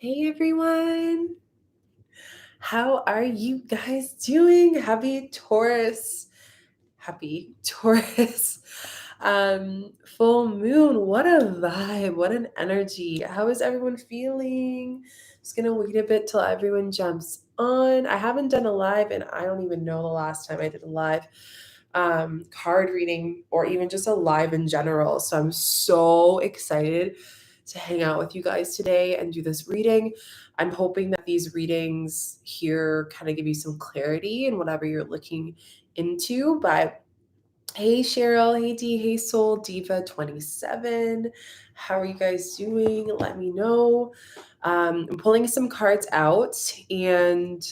Hey everyone, how are you guys doing? Happy Taurus full moon. What a vibe, what an energy. How is everyone feeling? Just gonna wait a bit till everyone jumps on. I haven't done a live and I don't even know the last time I did a live card reading or even just a live in general. So I'm so excited to hang out with you guys today and do this reading. I'm hoping that these readings here kind of give you some clarity in whatever you're looking into. But hey, Cheryl, hey, Dee, hey, Soul Diva 27. How are you guys doing? Let me know. I'm pulling some cards out and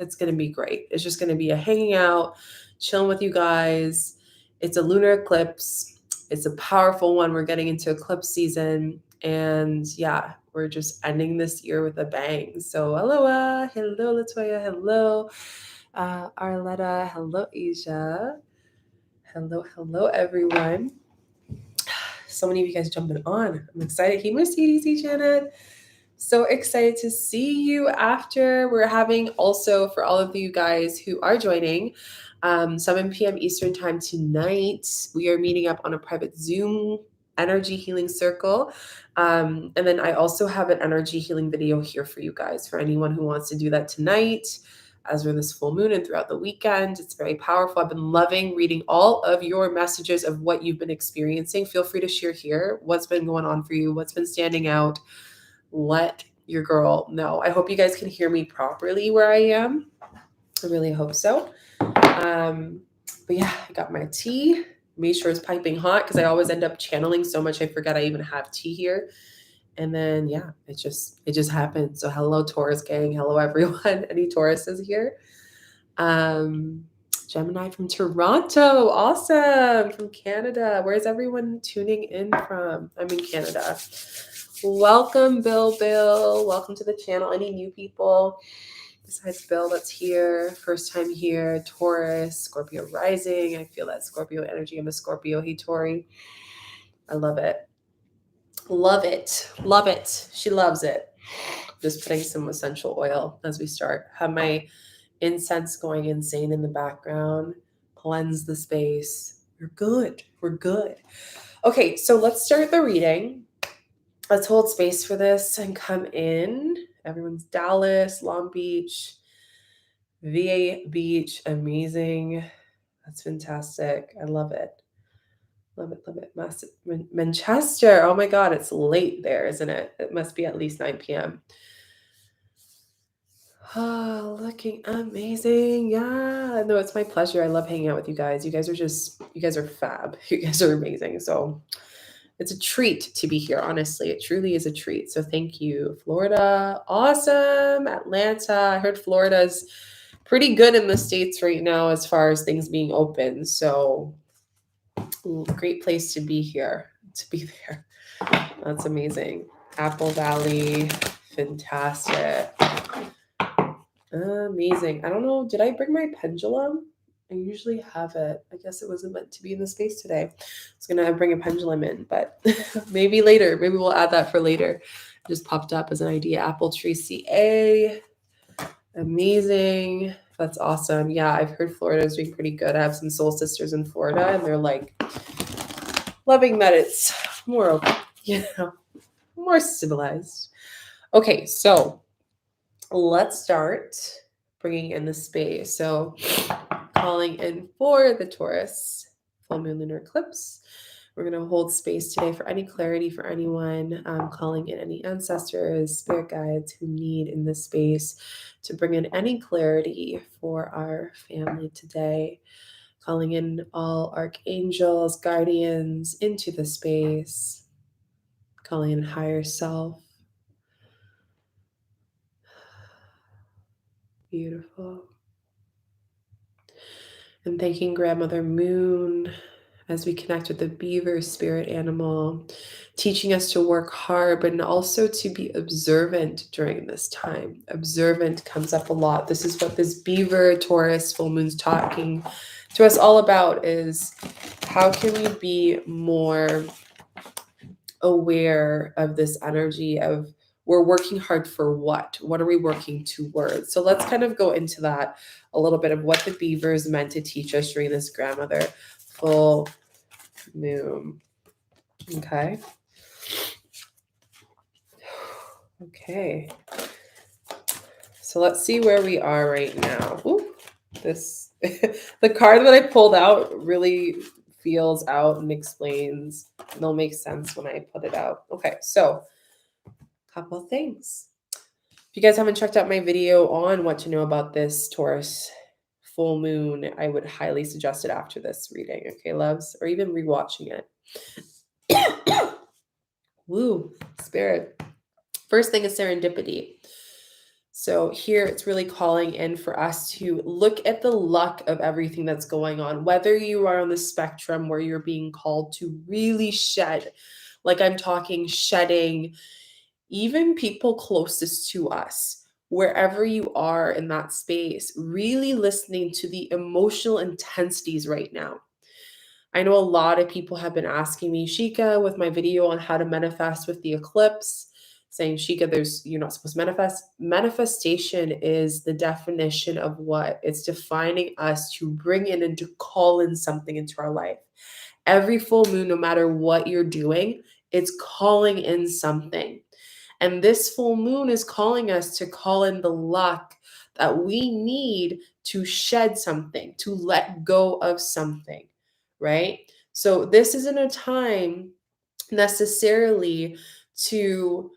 it's going to be great. It's just going to be a hanging out, chilling with you guys. It's a lunar eclipse. It's a powerful one. We're getting into eclipse season. And yeah, we're just ending this year with a bang. So aloha, hello Latoya, hello Arletta, hello Asia, hello everyone. So many of you guys jumping on. I'm excited. Hey Mercedes, Janet. So excited to see you after. We're having also for all of you guys who are joining 7 p.m. Eastern time tonight. We are meeting up on a private Zoom energy healing circle. And then I also have an energy healing video here for you guys for anyone who wants to do that tonight as we're this full moon and throughout the weekend. It's very powerful. I've been loving reading all of your messages of what you've been experiencing. Feel free to share here what's been going on for you, what's been standing out. Let your girl know. I hope you guys can hear me properly where I am. I really hope so. But yeah, I got my tea. Made sure it's piping hot because I always end up channeling so much I forget I even have tea here. And then yeah, it just happened. So hello Taurus gang, hello everyone. Any Tauruses here? Gemini from Toronto, awesome. From Canada. Where's everyone tuning in from? I'm in Canada. Welcome, Bill. Welcome to the channel. Any new people besides Bill that's here? First time here. Taurus, Scorpio rising. I feel that Scorpio energy. I'm a Scorpio. Hey, Tori. I love it. Love it. Love it. She loves it. Just putting some essential oil as we start. Have my incense going insane in the background. Cleanse the space. We're good. We're good. Okay, so let's start the reading. Let's hold space for this and come in. Everyone's Dallas, Long Beach, VA Beach, amazing. That's fantastic. I love it. Love it, love it. Manchester. Oh my God, it's late there, isn't it? It must be at least 9 p.m. Oh, looking amazing. Yeah. No, it's my pleasure. I love hanging out with you guys. You guys are fab. You guys are amazing. So it's a treat to be here, honestly. It truly is a treat. So thank you. Florida, awesome. Atlanta. I heard Florida's pretty good in the States right now as far as things being open. So great place to be here, to be there. That's amazing. Apple Valley, fantastic. Amazing. I don't know, did I bring my pendulum? I usually have it. I guess it wasn't meant to be in the space today. I was going to bring a pendulum in, but maybe later. Maybe we'll add that for later. It just popped up as an idea. Apple Tree CA. Amazing. That's awesome. Yeah, I've heard Florida is doing pretty good. I have some soul sisters in Florida, and they're like loving that it's more, more civilized. Okay, so let's start bringing in the space. So calling in for the Taurus full moon lunar eclipse. We're going to hold space today for any clarity for anyone, calling in any ancestors, spirit guides who need in this space to bring in any clarity for our family today. Calling in all archangels, guardians into the space. Calling in higher self. Beautiful. And thanking Grandmother Moon as we connect with the beaver spirit animal, teaching us to work hard, but also to be observant during this time. Observant comes up a lot. This is what this beaver Taurus full moon's talking to us all about, is how can we be more aware of this energy of we're working hard for what? What are we working towards? So let's kind of go into that a little bit of what the beavers meant to teach us during this grandmother full moon. Okay. Okay. So let's see where we are right now. Ooh, this the card that I pulled out really feels out and explains. It'll make sense when I put it out. Okay, so couple things. If you guys haven't checked out my video on what to know about this Taurus full moon, I would highly suggest it after this reading, okay, loves, or even rewatching it. Woo, spirit. First thing is serendipity. So here it's really calling in for us to look at the luck of everything that's going on, whether you are on the spectrum where you're being called to really shed, like I'm talking shedding, even people closest to us, wherever you are in that space, really listening to the emotional intensities right now. I know a lot of people have been asking me, Shika, with my video on how to manifest with the eclipse, saying, Shika, you're not supposed to manifest. Manifestation is the definition of what? It's defining us to bring in and to call in something into our life. Every full moon, no matter what you're doing, it's calling in something. And this full moon is calling us to call in the luck that we need to shed something, to let go of something, right? So this isn't a time necessarily to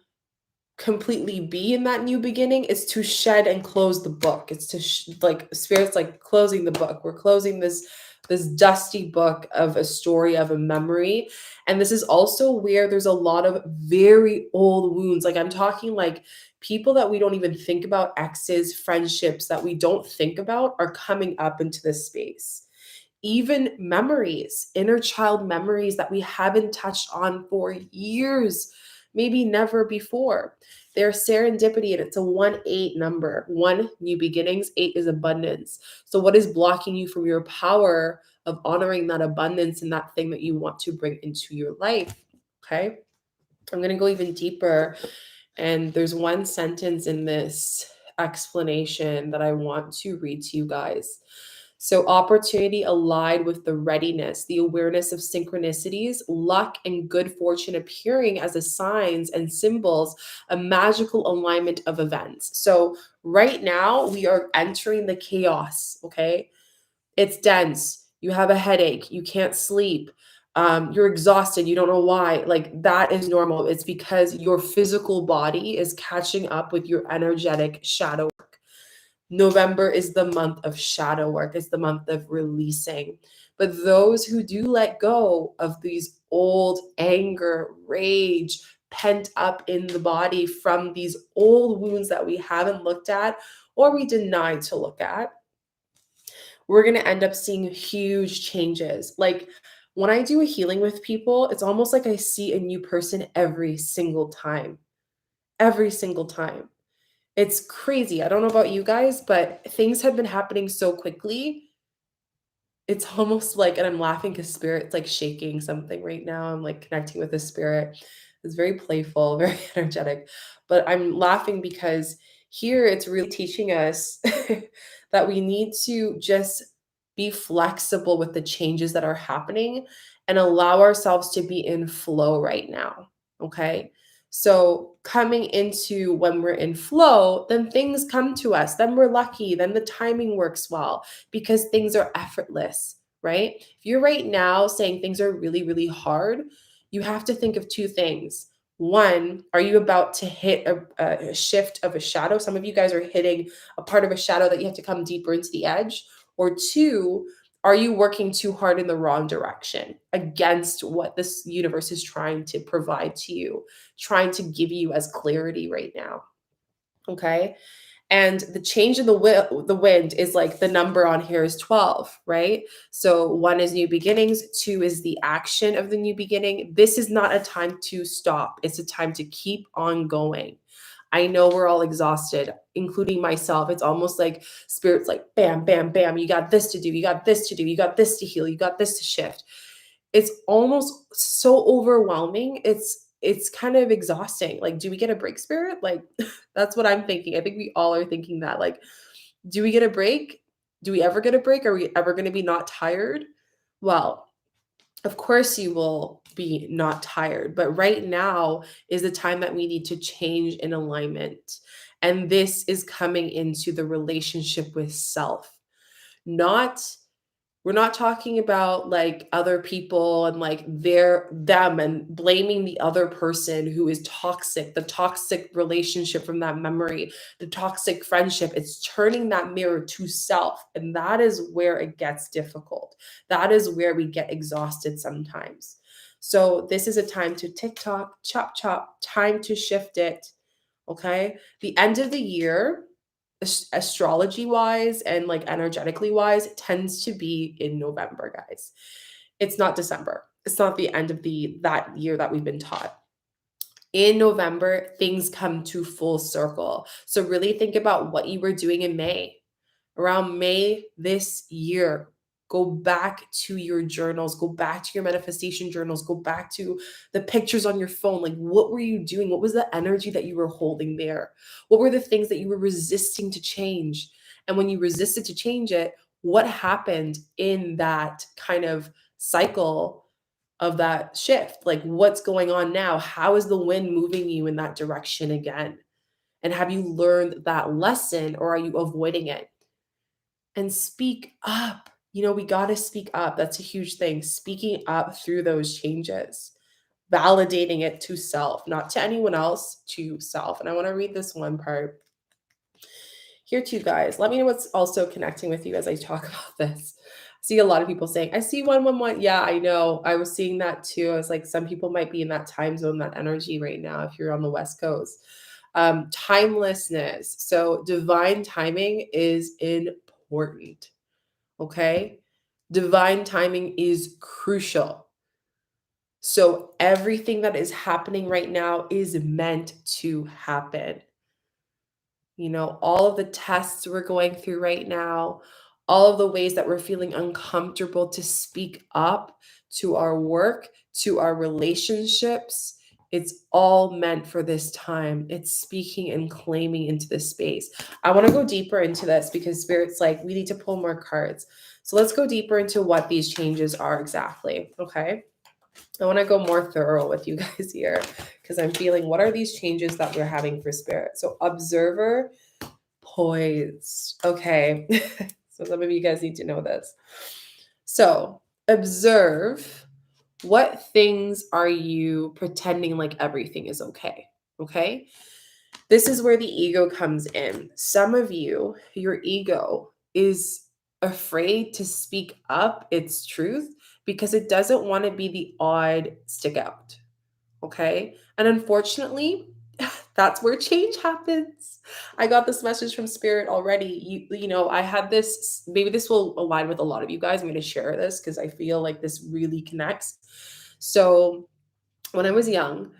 completely be in that new beginning. It's to shed and close the book. It's to like spirit's like closing the book. We're closing this dusty book of a story, of a memory. And this is also where there's a lot of very old wounds. Like I'm talking like people that we don't even think about, exes, friendships that we don't think about are coming up into this space. Even memories, inner child memories that we haven't touched on for years, maybe never before. They're serendipity, and it's a 1-8 number. 1, new beginnings, 8 is abundance. So what is blocking you from your power of honoring that abundance and that thing that you want to bring into your life? Okay. I'm going to go even deeper. And there's one sentence in this explanation that I want to read to you guys. So, opportunity allied with the readiness, the awareness of synchronicities, luck, and good fortune appearing as a signs and symbols, a magical alignment of events. So, right now, we are entering the chaos, okay? It's dense. You have a headache. You can't sleep. You're exhausted. You don't know why. Like that is normal. It's because your physical body is catching up with your energetic shadow. November is the month of shadow work. It's the month of releasing. But those who do let go of these old anger, rage, pent up in the body from these old wounds that we haven't looked at or we denied to look at, we're going to end up seeing huge changes. Like when I do a healing with people, it's almost like I see a new person every single time. Every single time. It's crazy. I don't know about you guys, but things have been happening so quickly. It's almost like, and I'm laughing because spirit's like shaking something right now. I'm like connecting with the spirit. It's very playful, very energetic. But I'm laughing because here it's really teaching us that we need to just be flexible with the changes that are happening and allow ourselves to be in flow right now. Okay. So, coming into when we're in flow, then things come to us. Then we're lucky. Then the timing works well because things are effortless, right? If you're right now saying things are really, really hard, you have to think of two things. One, are you about to hit a shift of a shadow? Some of you guys are hitting a part of a shadow that you have to come deeper into the edge. Or two, are you working too hard in the wrong direction against what this universe is trying to provide to you, trying to give you as clarity right now? Okay. And the change in the wind is like the number on here is 12, right? So 1 is new beginnings, 2 is the action of the new beginning. This is not a time to stop. It's a time to keep on going. I know we're all exhausted, including myself. It's almost like spirit's like, bam, bam, bam. You got this to do. You got this to do. You got this to heal. You got this to shift. It's almost so overwhelming. it's kind of exhausting. Like, do we get a break, spirit? Like, that's what I'm thinking. I think we all are thinking that. Like, do we get a break? Do we ever get a break? Are we ever going to be not tired? Well, of course you will be not tired, but right now is the time that we need to change in alignment. And this is coming into the relationship with self. Not We're not talking about like other people and like them and blaming the other person who is toxic, the toxic relationship from that memory, the toxic friendship. It's turning that mirror to self. And that is where it gets difficult. That is where we get exhausted sometimes. So this is a time to tick tock, chop chop, time to shift it. Okay. The end of the year, astrology wise and like energetically wise, tends to be in November, guys. It's not December. It's not the end of the that year that we've been taught. In November, things come to full circle. So really think about what you were doing in May. Around May this year, go back to your journals, go back to your manifestation journals, go back to the pictures on your phone. Like, what were you doing? What was the energy that you were holding there? What were the things that you were resisting to change? And when you resisted to change it, what happened in that kind of cycle of that shift? Like, what's going on now? How is the wind moving you in that direction again? And have you learned that lesson, or are you avoiding it? And speak up. We got to speak up. That's a huge thing. Speaking up through those changes, validating it to self, not to anyone else, to self. And I want to read this one part here too, guys. Let me know what's also connecting with you as I talk about this. I see a lot of people saying, I see 111. Yeah, I know. I was seeing that too. I was like, some people might be in that time zone, that energy right now, if you're on the West Coast. Timelessness. So divine timing is important. Okay. Divine timing is crucial. So everything that is happening right now is meant to happen. All of the tests we're going through right now, all of the ways that we're feeling uncomfortable to speak up to our work, to our relationships, it's all meant for this time. It's speaking and claiming into this space. I want to go deeper into this because Spirit's like, we need to pull more cards. So let's go deeper into what these changes are exactly. Okay. I want to go more thorough with you guys here because I'm feeling what are these changes that we're having for Spirit? So, observer, poised. Okay. So, some of you guys need to know this. So, observe, what things are you pretending like everything is okay? Okay. This is where the ego comes in. Some of you, your ego is afraid to speak up its truth because it doesn't want to be the odd stick out. Okay. And unfortunately, that's where change happens. I got this message from Spirit already. I had this, maybe this will align with a lot of you guys. I'm going to share this because I feel like this really connects. So, when I was young,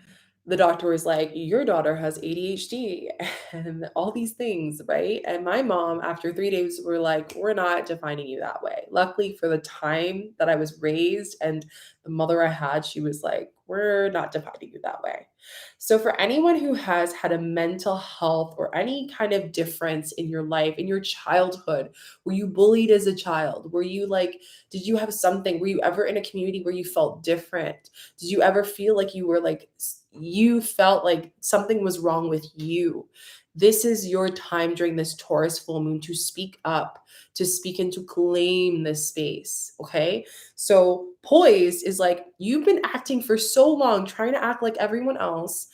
the doctor was like, your daughter has ADHD and all these things, right? And my mom, after 3 days, were like, we're not defining you that way. Luckily, for the time that I was raised and the mother I had, she was like, we're not defining you that way. So, for anyone who has had a mental health or any kind of difference in your life, in your childhood, were you bullied as a child? Were you like, did you have something? Were you ever in a community where you felt different? Did you ever feel like you felt like something was wrong with you? This is your time during this Taurus full moon to speak up, to speak and to claim this space. Okay. So, poised is like you've been acting for so long, trying to act like everyone else,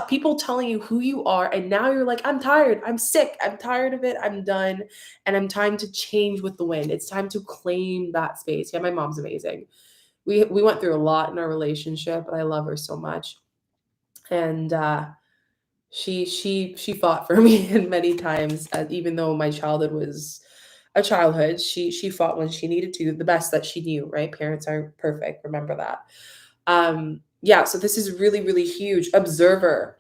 people telling you who you are. And now you're like, I'm tired. I'm sick. I'm tired of it. I'm done. And I'm time to change with the wind. It's time to claim that space. Yeah, my mom's amazing. We went through a lot in our relationship, but I love her so much. And she fought for me and many times, even though my childhood was a childhood, she fought when she needed to, the best that she knew, right? Parents aren't perfect, remember that. Yeah, so this is really, really huge. Observer.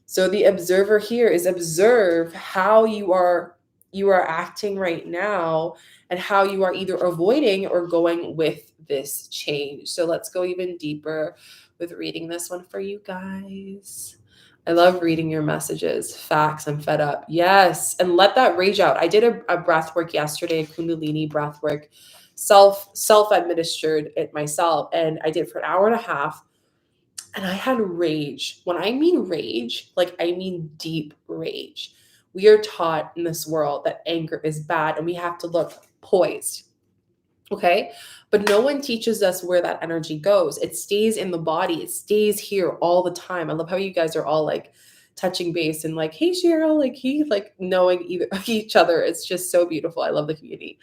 So the observer here is observe how you are acting right now and how you are either avoiding or going with this change. So let's go even deeper with reading this one for you guys. I love reading your messages. Facts. I'm fed up. Yes. And let that rage out. I did a breath work yesterday, a Kundalini breath work, self administered it myself. And I did for an hour and a half. And I had rage. When I mean rage, like I mean deep rage. We are taught in this world that anger is bad and we have to look poised. Okay. But no one teaches us where that energy goes. It stays in the body, it stays here all the time. I love how you guys are all like touching base and like, hey, Cheryl, like he, like knowing each other. It's just so beautiful. I love the community.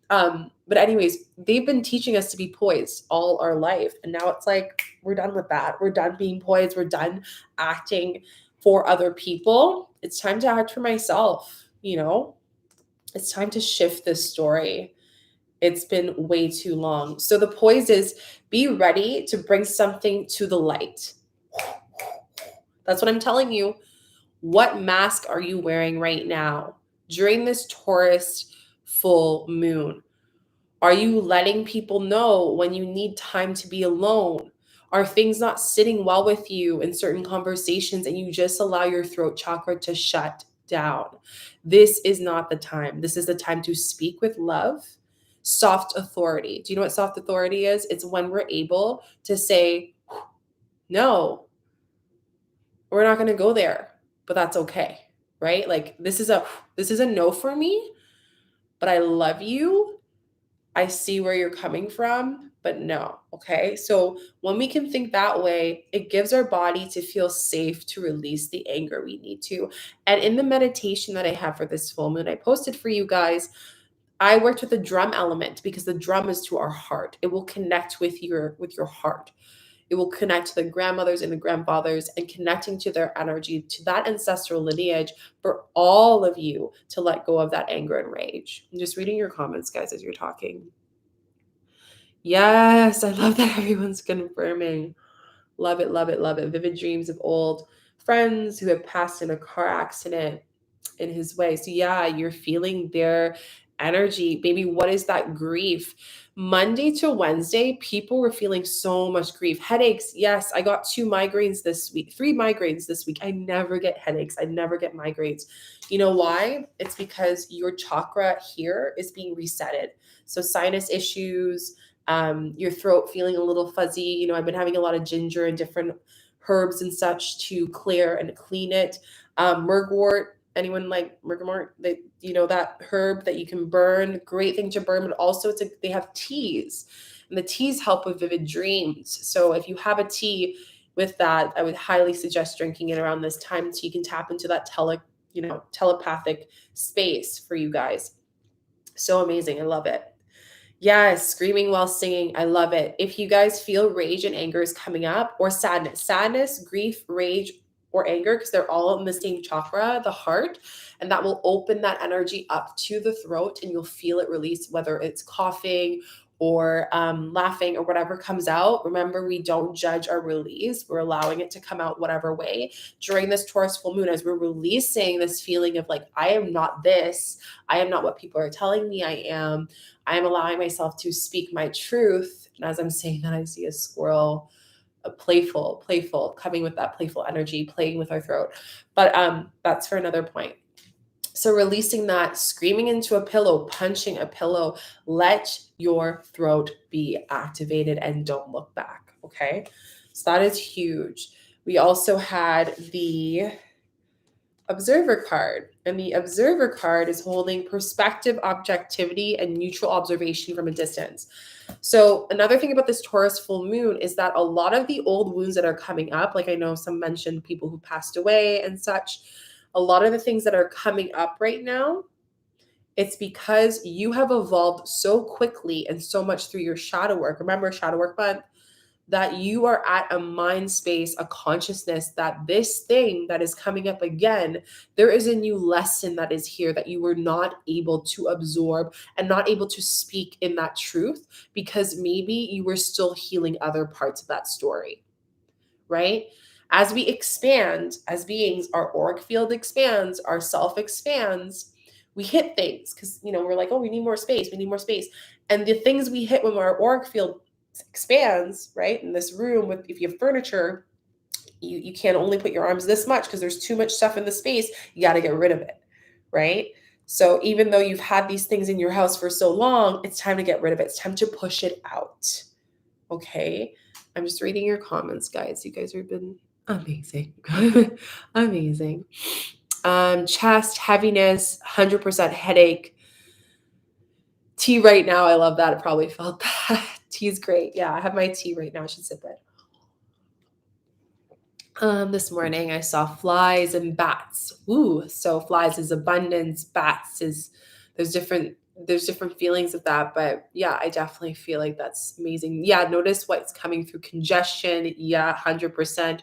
But anyways, they've been teaching us to be poised all our life. And now it's like, we're done with that. We're done being poised. We're done acting for other people. It's time to act for myself. It's time to shift this story. It's been way too long. So the poise is be ready to bring something to the light. That's what I'm telling you. What mask are you wearing right now during this Taurus full moon? Are you letting people know when you need time to be alone? Are things not sitting well with you in certain conversations and you just allow your throat chakra to shut down? This is not the time. This is the time to speak with love, soft authority. Do you know what soft authority is? It's when we're able to say, no, we're not going to go there, but that's okay, right? Like this is a no for me, but I love you. I see where you're coming from, but no. Okay. So when we can think that way, it gives our body to feel safe to release the anger we need to. And in the meditation that I have for this full moon, I posted for you guys, I worked with the drum element because the drum is to our heart. It will connect with your heart. It will connect to the grandmothers and the grandfathers and connecting to their energy, to that ancestral lineage for all of you to let go of that anger and rage. I'm just reading your comments, guys, as you're talking. Yes, I love that everyone's confirming. Love it, love it, love it. Vivid dreams of old friends who have passed in a car accident in his way. So yeah, you're feeling their energy. Maybe what is that grief? Monday to Wednesday, people were feeling so much grief. Headaches. Yes, I got 2 migraines this week, 3 migraines this week. I never get headaches. I never get migraines. You know why? It's because your chakra here is being resetted. So sinus issues, your throat feeling a little fuzzy. I've been having a lot of ginger and different herbs and such to clear and clean it. Mugwort. Anyone like mugwort? That herb that you can burn. Great thing to burn, but also they have teas, and the teas help with vivid dreams. So if you have a tea with that, I would highly suggest drinking it around this time so you can tap into that telepathic space for you guys. So amazing. I love it. Yes, screaming while singing. I love it. If you guys feel rage and anger is coming up, or sadness, grief, rage, or anger, because they're all in the same chakra, the heart, and that will open that energy up to the throat and you'll feel it release, whether it's coughing or laughing or whatever comes out. Remember, we don't judge our release. We're allowing it to come out whatever way. During this Taurus full moon, as we're releasing this feeling of like, I am not this, I am not what people are telling me I am allowing myself to speak my truth. And as I'm saying that, I see a squirrel, a playful, coming with that playful energy, playing with our throat. But that's for another point. So releasing that, screaming into a pillow, punching a pillow, let your throat be activated and don't look back. Okay. So that is huge. We also had the observer card, and the observer card is holding perspective, objectivity, and neutral observation from a distance. So another thing about this Taurus full moon is that a lot of the old wounds that are coming up, like I know some mentioned people who passed away and such, a lot of the things that are coming up right now, it's because you have evolved so quickly and so much through your shadow work. Remember, shadow work month, that you are at a mind space, a consciousness that this thing that is coming up again, there is a new lesson that is here that you were not able to absorb and not able to speak in that truth because maybe you were still healing other parts of that story, right? As we expand as beings, our auric field expands, our self expands, we hit things because, we're like, oh, we need more space. And the things we hit when our auric field expands, right? In this room, with if you have furniture, you can't only put your arms this much because there's too much stuff in the space. You got to get rid of it, right? So even though you've had these things in your house for so long, it's time to get rid of it. It's time to push it out. Okay. I'm just reading your comments, guys. You guys have been amazing. Amazing. Chest, heaviness, 100% headache. Tea right now. I love that. I probably felt that. Tea is great. Yeah, I have my tea right now. I should sip it. This morning I saw flies and bats. Ooh, so flies is abundance, bats is there's different feelings of that, but yeah, I definitely feel like that's amazing. Yeah, notice what's coming through congestion. Yeah, 100%.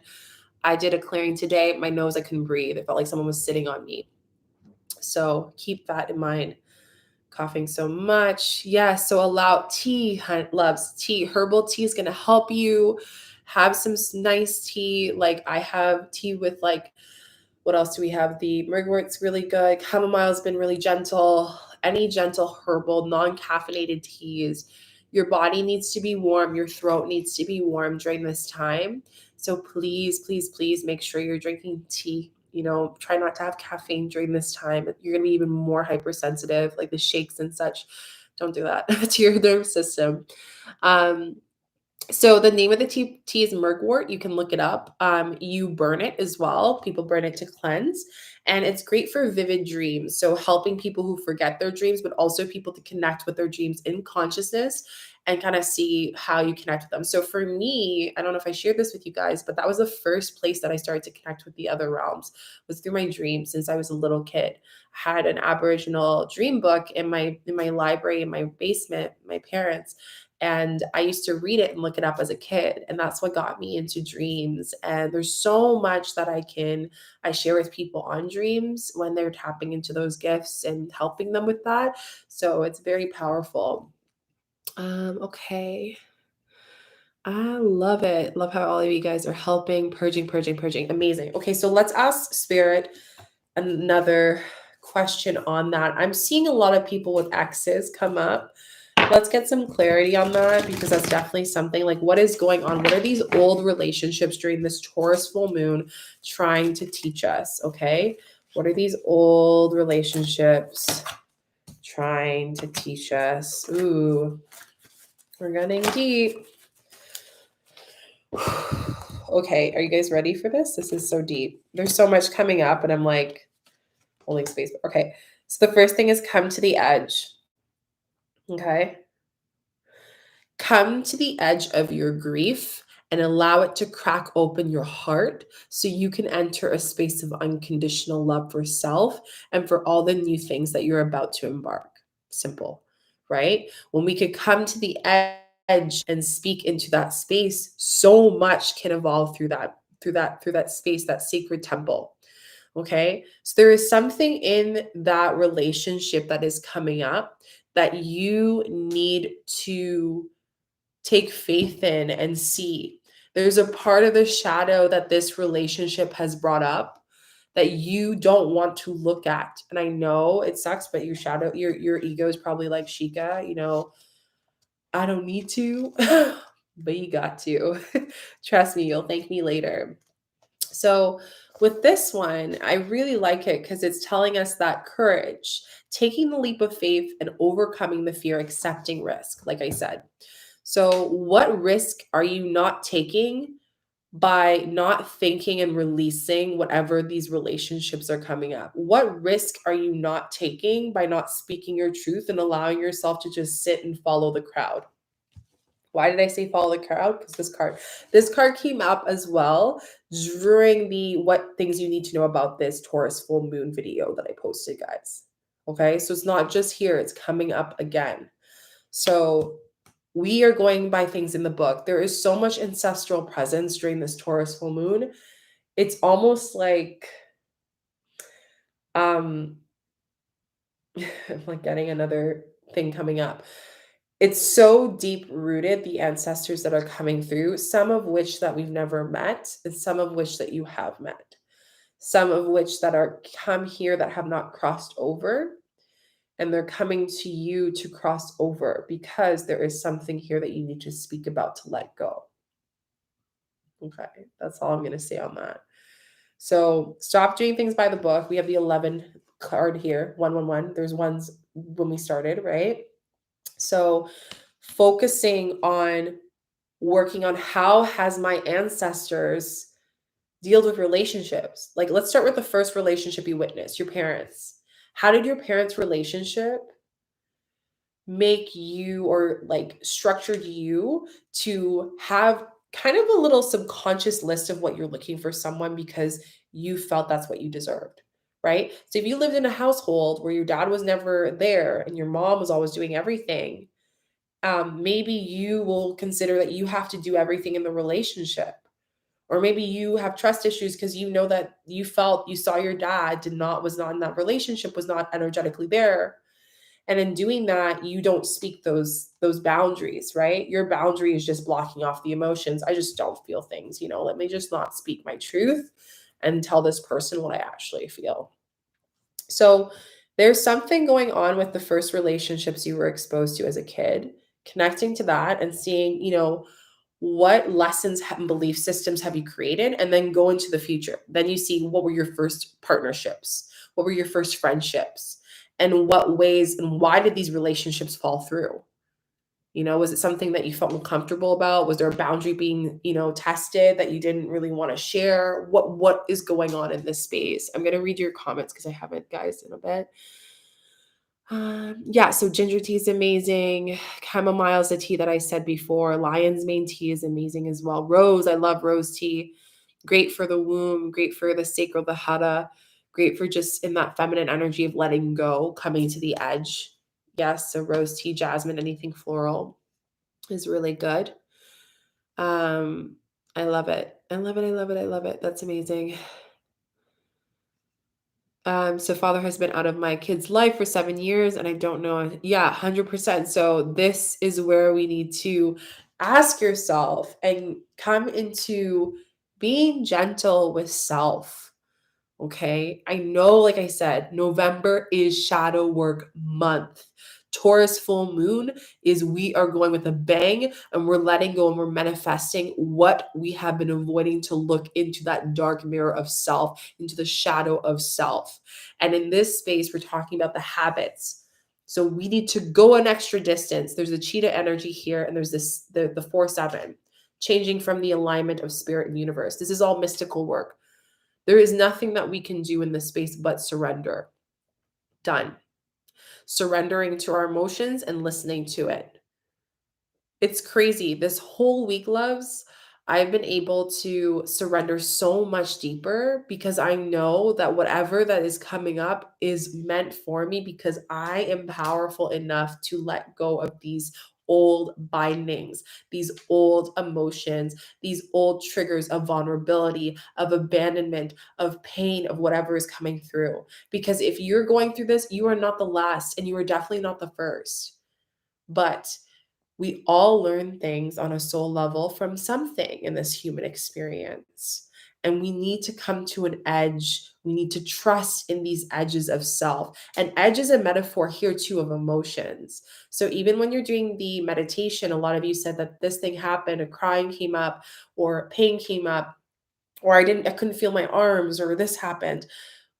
I did a clearing today. My nose, I couldn't breathe. It felt like someone was sitting on me. So keep that in mind. Coughing so much. Yeah, so allow tea, loves tea. Herbal tea is going to help you. Have some nice tea. Like I have tea with like, what else do we have? The mugwort's really good. Chamomile's been really gentle. Any gentle herbal, non-caffeinated teas. Your body needs to be warm. Your throat needs to be warm during this time. So please, please, please make sure you're drinking tea. Try not to have caffeine during this time. You're going to be even more hypersensitive, like the shakes and such. Don't do that to your nervous system. So the name of the tea is mugwort. You can look it up. You burn it as well. People burn it to cleanse. And it's great for vivid dreams. So helping people who forget their dreams, but also people to connect with their dreams in consciousness and kind of see how you connect with them. So for me, I don't know if I shared this with you guys, but that was the first place that I started to connect with the other realms, was through my dreams since I was a little kid. I had an Aboriginal dream book in my library in my basement, my parents. And I used to read it and look it up as a kid. And that's what got me into dreams. And there's so much that I share with people on dreams when they're tapping into those gifts and helping them with that. So it's very powerful. Okay. I love it. Love how all of you guys are helping, purging, purging, purging. Amazing. Okay, so let's ask Spirit another question on that. I'm seeing a lot of people with exes come up. Let's get some clarity on that, because that's definitely something. Like, what is going on? What are these old relationships during this Taurus full moon trying to teach us? Okay. What are these old relationships trying to teach us? Ooh, we're getting deep. Okay, are you guys ready for this? This is so deep. There's so much coming up, and I'm like holding space. Okay, so the first thing is come to the edge. Okay. Come to the edge of your grief and allow it to crack open your heart so you can enter a space of unconditional love for self and for all the new things that you're about to embark. Simple, right? When we could come to the edge and speak into that space, so much can evolve through that space, that sacred temple. Okay. So there is something in that relationship that is coming up that you need to take faith in and see. There's a part of the shadow that this relationship has brought up that you don't want to look at. And I know it sucks, but your ego is probably like, Shika, I don't need to, but you got to. Trust me, you'll thank me later. So with this one, I really like it because it's telling us that courage, taking the leap of faith and overcoming the fear, accepting risk, like I said. So, what risk are you not taking by not thinking and releasing whatever these relationships are coming up? What risk are you not taking by not speaking your truth and allowing yourself to just sit and follow the crowd? Why did I say follow the crowd? Because this card came up as well during the what things you need to know about this Taurus full moon video that I posted, guys. Okay, so it's not just here, it's coming up again. So we are going by things in the book. There is so much ancestral presence during this Taurus full moon. It's almost like I'm like getting another thing coming up. It's so deep rooted, the ancestors that are coming through, some of which that we've never met, and some of which that you have met, some of which that are come here that have not crossed over. and they're coming to you to cross over because there is something here that you need to speak about to let go. Okay, that's all I'm going to say on that. So stop doing things by the book. We have the 11 card here, 111. There's ones when we started, right? So focusing on working on how has my ancestors dealt with relationships. Like, let's start with the first relationship you witnessed, your parents. How did your parents' relationship make you, or like structured you to have kind of a little subconscious list of what you're looking for someone because you felt that's what you deserved, right? So if you lived in a household where your dad was never there and your mom was always doing everything, maybe you will consider that you have to do everything in the relationship. Or maybe you have trust issues because you know that you felt you saw your dad was not in that relationship, was not energetically there, and in doing that you don't speak those boundaries, right? Your boundary is just blocking off the emotions. I just don't feel things, let me just not speak my truth and tell this person what I actually feel. So there's something going on with the first relationships you were exposed to as a kid, connecting to that and seeing, what lessons and belief systems have you created, and then go into the future. Then you see, what were your first partnerships? What were your first friendships? And what ways and why did these relationships fall through? Was it something that you felt uncomfortable about? Was there a boundary being, tested that you didn't really want to share? What is going on in this space? I'm going to read your comments because I haven't, guys, in a bit. Yeah, so ginger tea is amazing. Chamomile is a tea that I said before. Lion's mane tea is amazing as well. Rose, I love rose tea. Great for the womb, great for the sacral, the hara, great for just in that feminine energy of letting go, coming to the edge. Yes, so rose tea, jasmine, anything floral is really good. I love it. I love it. I love it. I love it. That's amazing. So father has been out of my kid's life for 7 years and I don't know. Yeah, 100%. So this is where we need to ask yourself and come into being gentle with self. Okay. I know, like I said, November is shadow work month. Taurus full moon is we are going with a bang and we're letting go and we're manifesting what we have been avoiding to look into that dark mirror of self, into the shadow of self. And in this space, we're talking about the habits. So we need to go an extra distance. There's a cheetah energy here, and there's the 4-7, changing from the alignment of spirit and universe. This is all mystical work. There is nothing that we can do in this space but surrender. Done. Surrendering to our emotions and listening to it. It's crazy. This whole week, loves, I've been able to surrender so much deeper because I know that whatever that is coming up is meant for me because I am powerful enough to let go of these old bindings, these old emotions, these old triggers of vulnerability, of abandonment, of pain, of whatever is coming through. Because if you're going through this, you are not the last and you are definitely not the first. But we all learn things on a soul level from something in this human experience. And we need to come to an edge. We need to trust in these edges of self. And edge is a metaphor here too of emotions. So even when you're doing the meditation, a lot of you said that this thing happened, a crying came up, or pain came up, or I couldn't feel my arms, or this happened.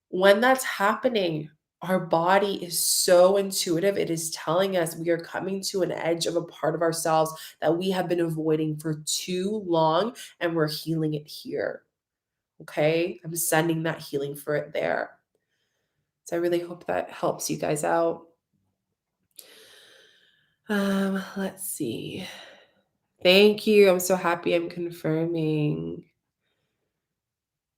When that's happening, our body is so intuitive. It is telling us we are coming to an edge of a part of ourselves that we have been avoiding for too long, and we're healing it here. Okay. I'm sending that healing for it there. So I really hope that helps you guys out. Let's see. Thank you. I'm so happy I'm confirming.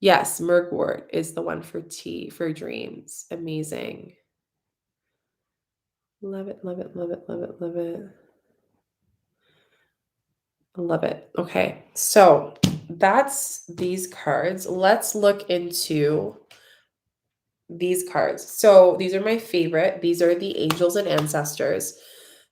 Yes, Murkwort is the one for tea, for dreams. Amazing. Love it, love it, love it, love it, love it. I love it. Okay, so that's these cards. Let's look into these cards. So these are my favorite. These are the angels and ancestors.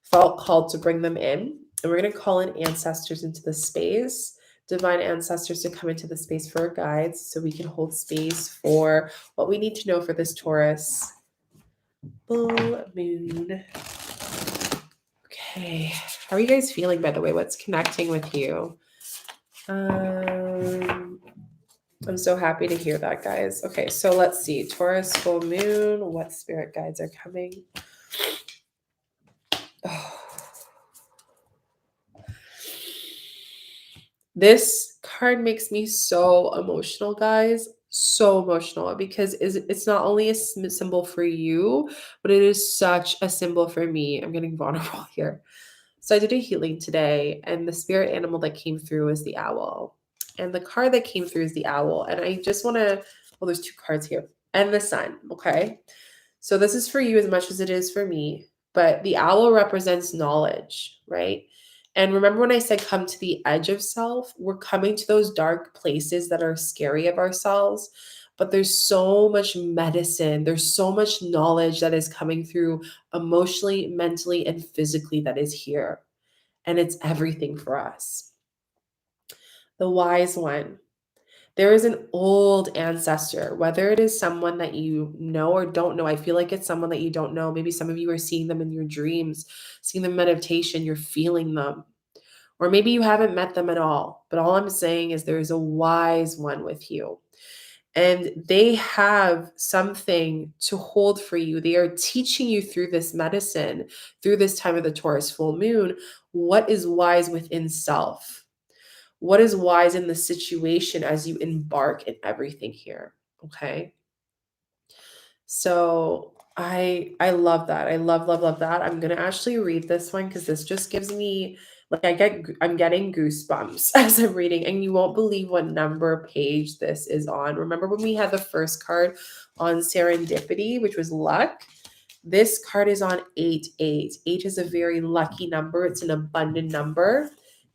Felt called to bring them in. And we're going to call in ancestors into the space, divine ancestors to come into the space for our guides so we can hold space for what we need to know for this Taurus Full moon. Okay. How are you guys feeling, by the way? What's connecting with you? I'm so happy to hear that, guys. Okay, so let's see. Taurus full moon. What spirit guides are coming? Oh. This card makes me so emotional, guys. So emotional because it's not only a symbol for you, but it is such a symbol for me. I'm getting vulnerable here. So I did a healing today, and the spirit animal that came through is the owl. And the card that came through is the owl. And I just want to, well, there's two cards here, and the sun. Okay. So this is for you as much as it is for me. But the owl represents knowledge, right? And remember when I said come to the edge of self? We're coming to those dark places that are scary of ourselves. But there's so much medicine, there's so much knowledge that is coming through emotionally, mentally, and physically that is here. And it's everything for us. The wise one. There is an old ancestor, whether it is someone that you know or don't know. I feel like it's someone that you don't know. Maybe some of you are seeing them in your dreams, seeing them in meditation, you're feeling them. Or maybe you haven't met them at all. But all I'm saying is there is a wise one with you. And they have something to hold for you. They are teaching you through this medicine, through this time of the Taurus full moon, what is wise within self. What is wise in the situation as you embark in everything here? Okay. So I love that. I love that. I'm gonna actually read this one because this just gives me like I'm getting goosebumps as I'm reading, and you won't believe what number page this is on. Remember when we had the first card on serendipity, which was luck? This card is on 8. 8 is a very lucky number. It's an abundant number.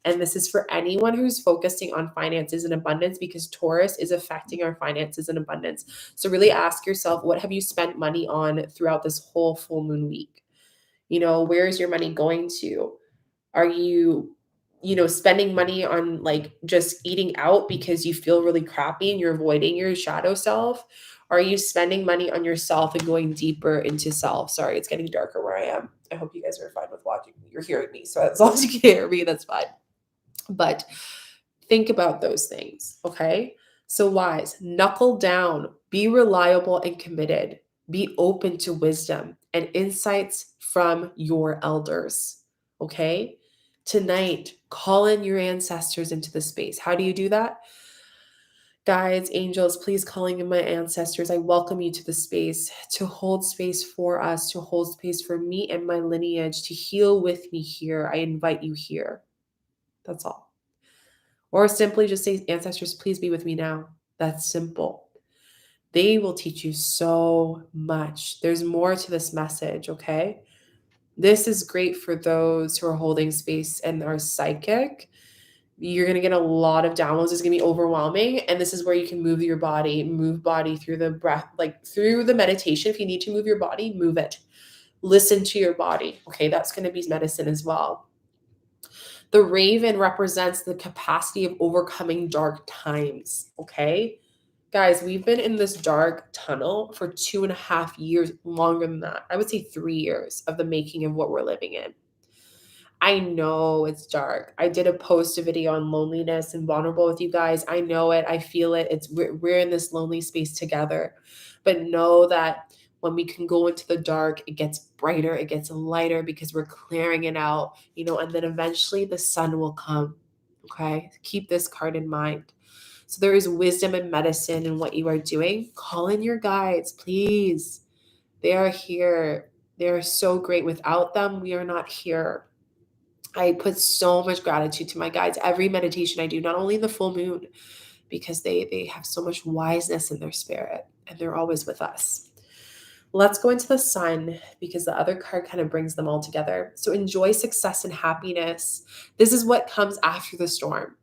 And this is for anyone who's focusing on finances and abundance because Taurus is affecting our finances and abundance. So really ask yourself, what have you spent money on throughout this whole full moon week? You know, where is your money going to? Are you, spending money on like just eating out because you feel really crappy and you're avoiding your shadow self? Are you spending money on yourself and going deeper into self? Sorry, it's getting darker where I am. I hope you guys are fine with watching me. You're hearing me. So as long as you can hear me, that's fine. But think about those things, okay? So, wise, knuckle down, be reliable and committed, be open to wisdom and insights from your elders, okay? Tonight, call in your ancestors into the space. How do you do that? Guides, angels, please calling in my ancestors. I welcome you to the space to hold space for us, to hold space for me and my lineage, to heal with me here. I invite you here. That's all. Or simply just say, ancestors, please be with me now. That's simple. They will teach you so much. There's more to this message, okay? This is great for those who are holding space and are psychic. You're going to get a lot of downloads. It's going to be overwhelming. And this is where you can move body through the breath, like through the meditation. If you need to move your body, move it. Listen to your body. Okay, that's going to be medicine as well. The raven represents the capacity of overcoming dark times. Okay. Guys, we've been in this dark tunnel for 2.5 years, longer than that. I would say 3 years of the making of what we're living in. I know it's dark. I did a video on loneliness and vulnerable with you guys. I know it. I feel it. We're in this lonely space together. But know that when we can go into the dark, it gets brighter, it gets lighter because we're clearing it out, and then eventually the sun will come. Okay? Keep this card in mind. So there is wisdom and medicine in what you are doing. Call in your guides, please. They are here. They are so great. Without them, we are not here. I put so much gratitude to my guides. Every meditation I do, not only in the full moon, because they have so much wiseness in their spirit and they're always with us. Let's go into the sun because the other card kind of brings them all together. So enjoy success and happiness. This is what comes after the storm.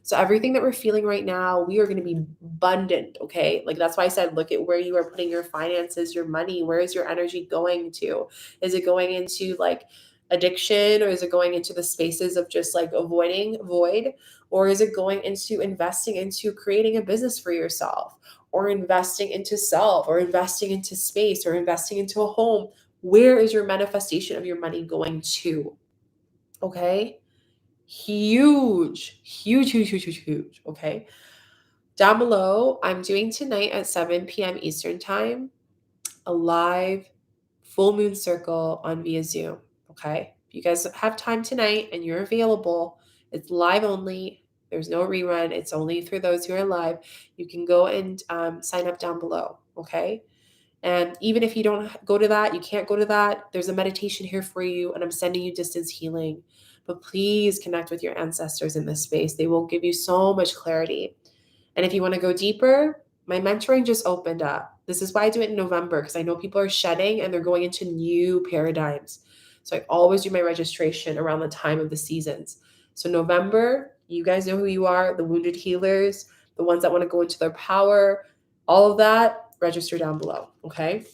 So everything that we're feeling right now, we are going to be abundant, okay? Like that's why I said, look at where you are putting your finances, your money. Where is your energy going to? Is it going into like addiction, or is it going into the spaces of just like avoiding void? Or is it going into investing into creating a business for yourself, or investing into self, or investing into space, or investing into a home? Where is your manifestation of your money going to? Okay. Huge, huge, huge, huge, huge, huge. Okay. Down below, I'm doing tonight at 7 p.m. Eastern time a live full moon circle on via Zoom. Okay. If you guys have time tonight and you're available, it's live only. There's no rerun. It's only for those who are live. You can go and sign up down below. Okay. And even if you don't go to that, you can't go to that, there's a meditation here for you, and I'm sending you distance healing. But please connect with your ancestors in this space. They will give you so much clarity. And if you want to go deeper, my mentoring just opened up. This is why I do it in November, because I know people are shedding and they're going into new paradigms. So I always do my registration around the time of the seasons. So November, you guys know who you are, the wounded healers, the ones that want to go into their power, all of that, register down below. Okay.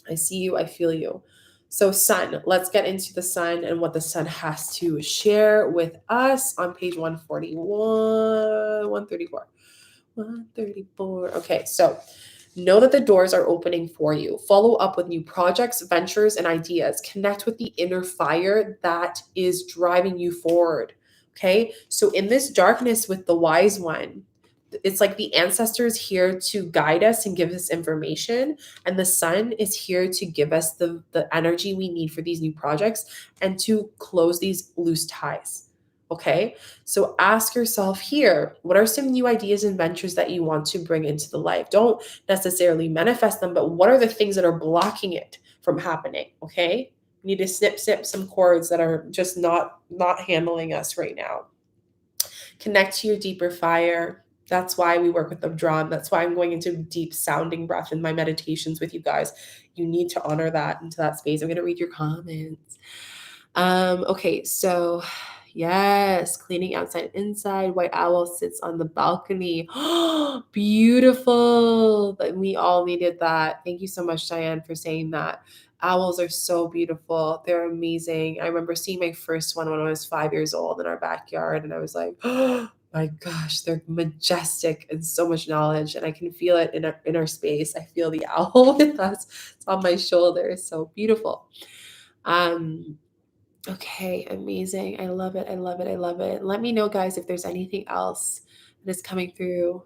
I see you. I feel you. So sun, let's get into the sun and what the sun has to share with us on page 141, 134. 134. Okay, so know that the doors are opening for you. Follow up with new projects, ventures, and ideas. Connect with the inner fire that is driving you forward. Okay, so in this darkness with the wise one, it's like the ancestors here to guide us and give us information, and the sun is here to give us the energy we need for these new projects and to close these loose ties. Okay, so ask yourself here, what are some new ideas and ventures that you want to bring into the life? Don't necessarily manifest them, but what are the things that are blocking it from happening? Okay, you need to snip some cords that are just not handling us right now. Connect to your deeper fire. That's why we work with the drum. That's why I'm going into deep sounding breath in my meditations with you guys. You need to honor that into that space. I'm going to read your comments. Okay, so yes, cleaning outside and inside. White owl sits on the balcony. Beautiful. We all needed that. Thank you so much, Diane, for saying that. Owls are so beautiful. They're amazing. I remember seeing my first one when I was 5 years old in our backyard, and I was like, oh my gosh, they're majestic and so much knowledge. And I can feel it in our space. I feel the owl with us. It's on my shoulder. It's so beautiful. Okay, amazing. I love it. I love it. I love it. Let me know, guys, if there's anything else that is coming through.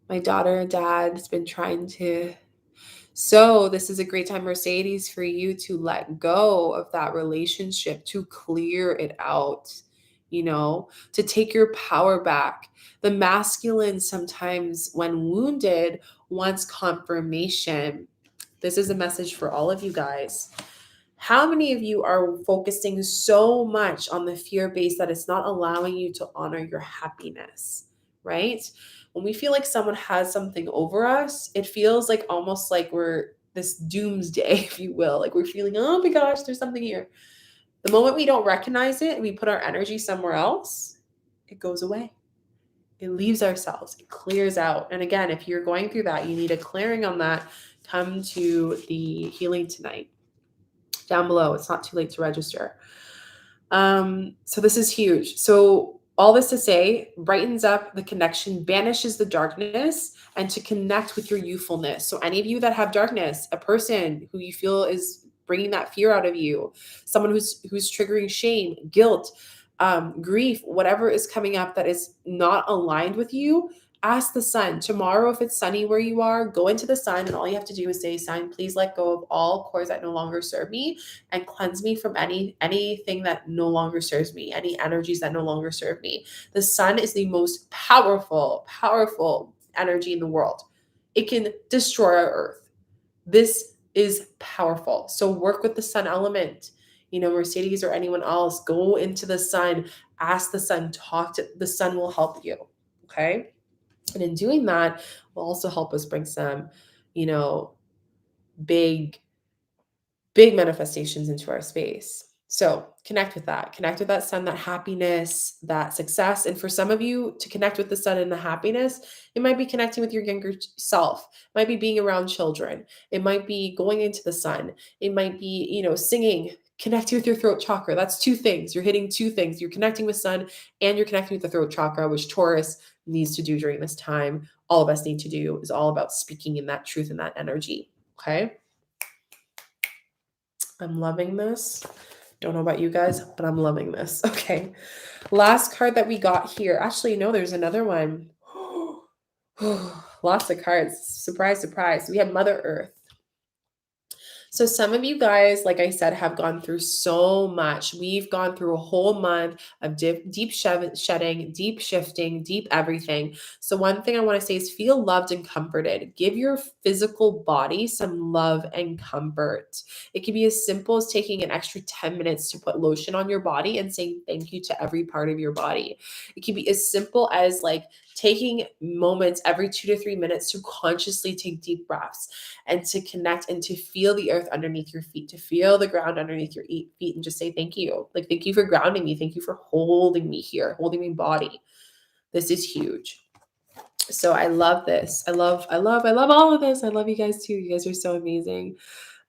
My daughter and dad has been trying to. So, this is a great time, Mercedes, for you to let go of that relationship, to clear it out, to take your power back. The masculine, sometimes, when wounded, wants confirmation. This is a message for all of you guys. How many of you are focusing so much on the fear base that it's not allowing you to honor your happiness, right? When we feel like someone has something over us, it feels like almost like we're this doomsday, if you will. Like we're feeling, oh my gosh, there's something here. The moment we don't recognize it and we put our energy somewhere else, it goes away. It leaves ourselves, it clears out. And again, if you're going through that, you need a clearing on that. Come to the healing tonight. Down below, it's not too late to register. So this is huge. So all this to say, brightens up the connection, banishes the darkness, and to connect with your youthfulness. So any of you that have darkness, a person who you feel is bringing that fear out of you, someone who's triggering shame, guilt, grief, whatever is coming up that is not aligned with you, ask the sun. Tomorrow, if it's sunny where you are, go into the sun, and all you have to do is say, sun, please let go of all cords that no longer serve me and cleanse me from anything that no longer serves me, any energies that no longer serve me. The sun is the most powerful energy in the world. It can destroy our earth. This is powerful. So work with the sun element. Mercedes or anyone else, go into the sun, ask the sun, talk to the sun, will help you. Okay. And in doing that, will also help us bring some, big manifestations into our space. So connect with that sun, that happiness, that success. And for some of you to connect with the sun and the happiness, it might be connecting with your younger self. It might be being around children. It might be going into the sun. It might be, singing, connecting with your throat chakra. That's two things. You're hitting two things. You're connecting with sun and you're connecting with the throat chakra, which Taurus needs to do during this time. All of us need to do is all about speaking in that truth and that energy. Okay. I'm loving this. Don't know about you guys, but I'm loving this. Okay. Last card that we got here. Actually, no, there's another one. Lots of cards. Surprise, surprise. We have Mother Earth. So, some of you guys, like I said, have gone through so much. We've gone through a whole month of shedding, deep shifting, deep everything. So, one thing I want to say is feel loved and comforted. Give your physical body some love and comfort. It can be as simple as taking an extra 10 minutes to put lotion on your body and saying thank you to every part of your body. It can be as simple as like taking moments every 2 to 3 minutes to consciously take deep breaths and to connect and to feel the earth underneath your feet, to feel the ground underneath your feet and just say thank you. Like, thank you for grounding me. Thank you for holding me here, holding my body. This is huge. So I love this. I love all of this. I love you guys too. You guys are so amazing.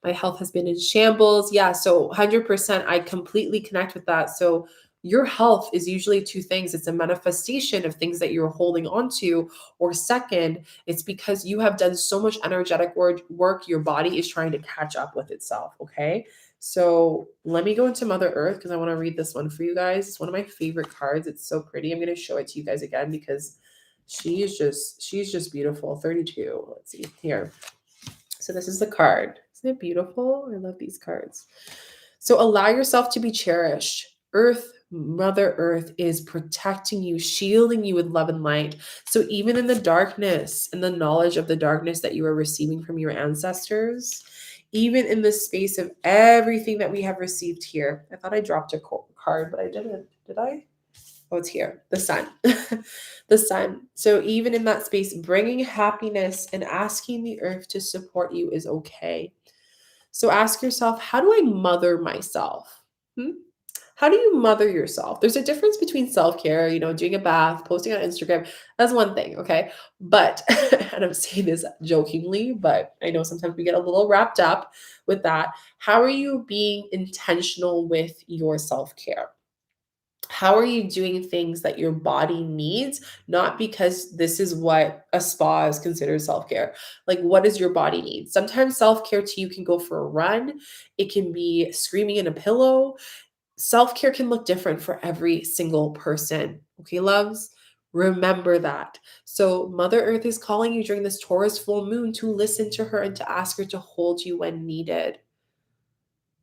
My health has been in shambles. Yeah, so 100%, I completely connect with that. So your health is usually two things. It's a manifestation of things that you're holding on to, or second, it's because you have done so much energetic work, your body is trying to catch up with itself, okay? So let me go into Mother Earth because I want to read this one for you guys. It's one of my favorite cards. It's so pretty. I'm going to show it to you guys again because she's just beautiful. 32. Let's see here. So this is the card. Isn't it beautiful? I love these cards. So allow yourself to be cherished. Earth, Mother Earth is protecting you, shielding you with love and light. So even in the darkness and the knowledge of the darkness that you are receiving from your ancestors, even in the space of everything that we have received here. I thought I dropped a card, but I didn't. Did I? Oh, it's here. The sun. The sun. So even in that space, bringing happiness and asking the earth to support you is okay. So ask yourself, how do I mother myself? Hmm? How do you mother yourself? There's a difference between self-care, doing a bath, posting on Instagram. That's one thing, okay? But, and I'm saying this jokingly, but I know sometimes we get a little wrapped up with that. How are you being intentional with your self-care? How are you doing things that your body needs, not because this is what a spa is considered self-care? Like, what does your body need? Sometimes self-care to you can go for a run, it can be screaming in a pillow. Self-care can look different for every single person. Okay, loves? Remember that. So Mother Earth is calling you during this Taurus full moon to listen to her and to ask her to hold you when needed.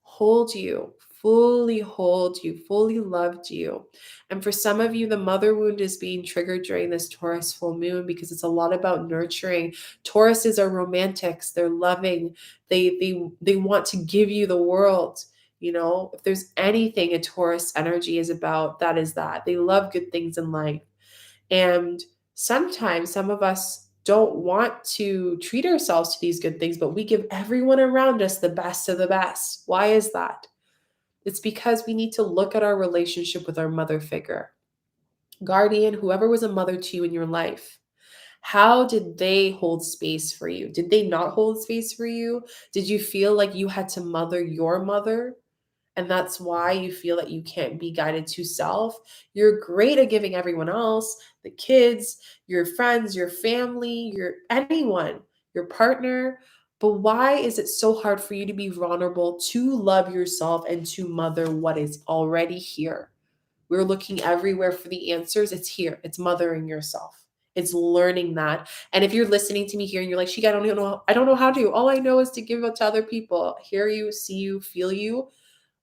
Hold you, hold you, fully loved you. And for some of you, the mother wound is being triggered during this Taurus full moon because it's a lot about nurturing. Tauruses are romantics, they're loving, they want to give you the world. If there's anything a Taurus energy is about, that is that. They love good things in life. And sometimes some of us don't want to treat ourselves to these good things, but we give everyone around us the best of the best. Why is that? It's because we need to look at our relationship with our mother figure, guardian, whoever was a mother to you in your life. How did they hold space for you? Did they not hold space for you? Did you feel like you had to mother your mother? And that's why you feel that you can't be guided to self. You're great at giving everyone else, the kids, your friends, your family, your anyone, your partner. But why is it so hard for you to be vulnerable, to love yourself, and to mother what is already here? We're looking everywhere for the answers. It's here. It's mothering yourself. It's learning that. And if you're listening to me here and you're like, Shika, I don't know how to. All I know is to give it to other people. Hear you, see you, feel you.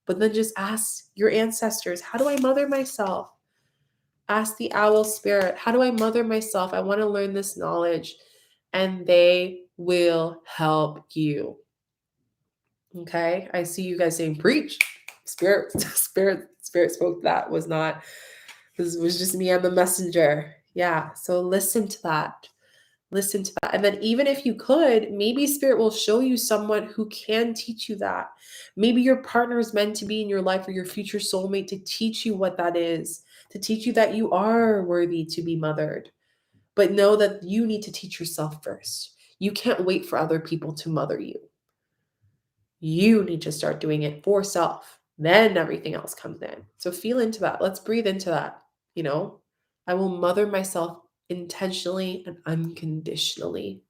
But then just ask your ancestors, how do I mother myself? Ask the owl spirit, how do I mother myself? I want to learn this knowledge. And they will help you. Okay. I see you guys saying preach. Spirit spoke. That was not, this was just me. I'm the messenger. Yeah. So listen to that. Listen to that. And then, even if you could, maybe spirit will show you someone who can teach you that. Maybe your partner is meant to be in your life, or your future soulmate, to teach you what that is, to teach you that you are worthy to be mothered. But know that you need to teach yourself first. You can't wait for other people to mother you. You need to start doing it for self. Then everything else comes in. So feel into that. Let's breathe into that. You know, I will mother myself intentionally and unconditionally.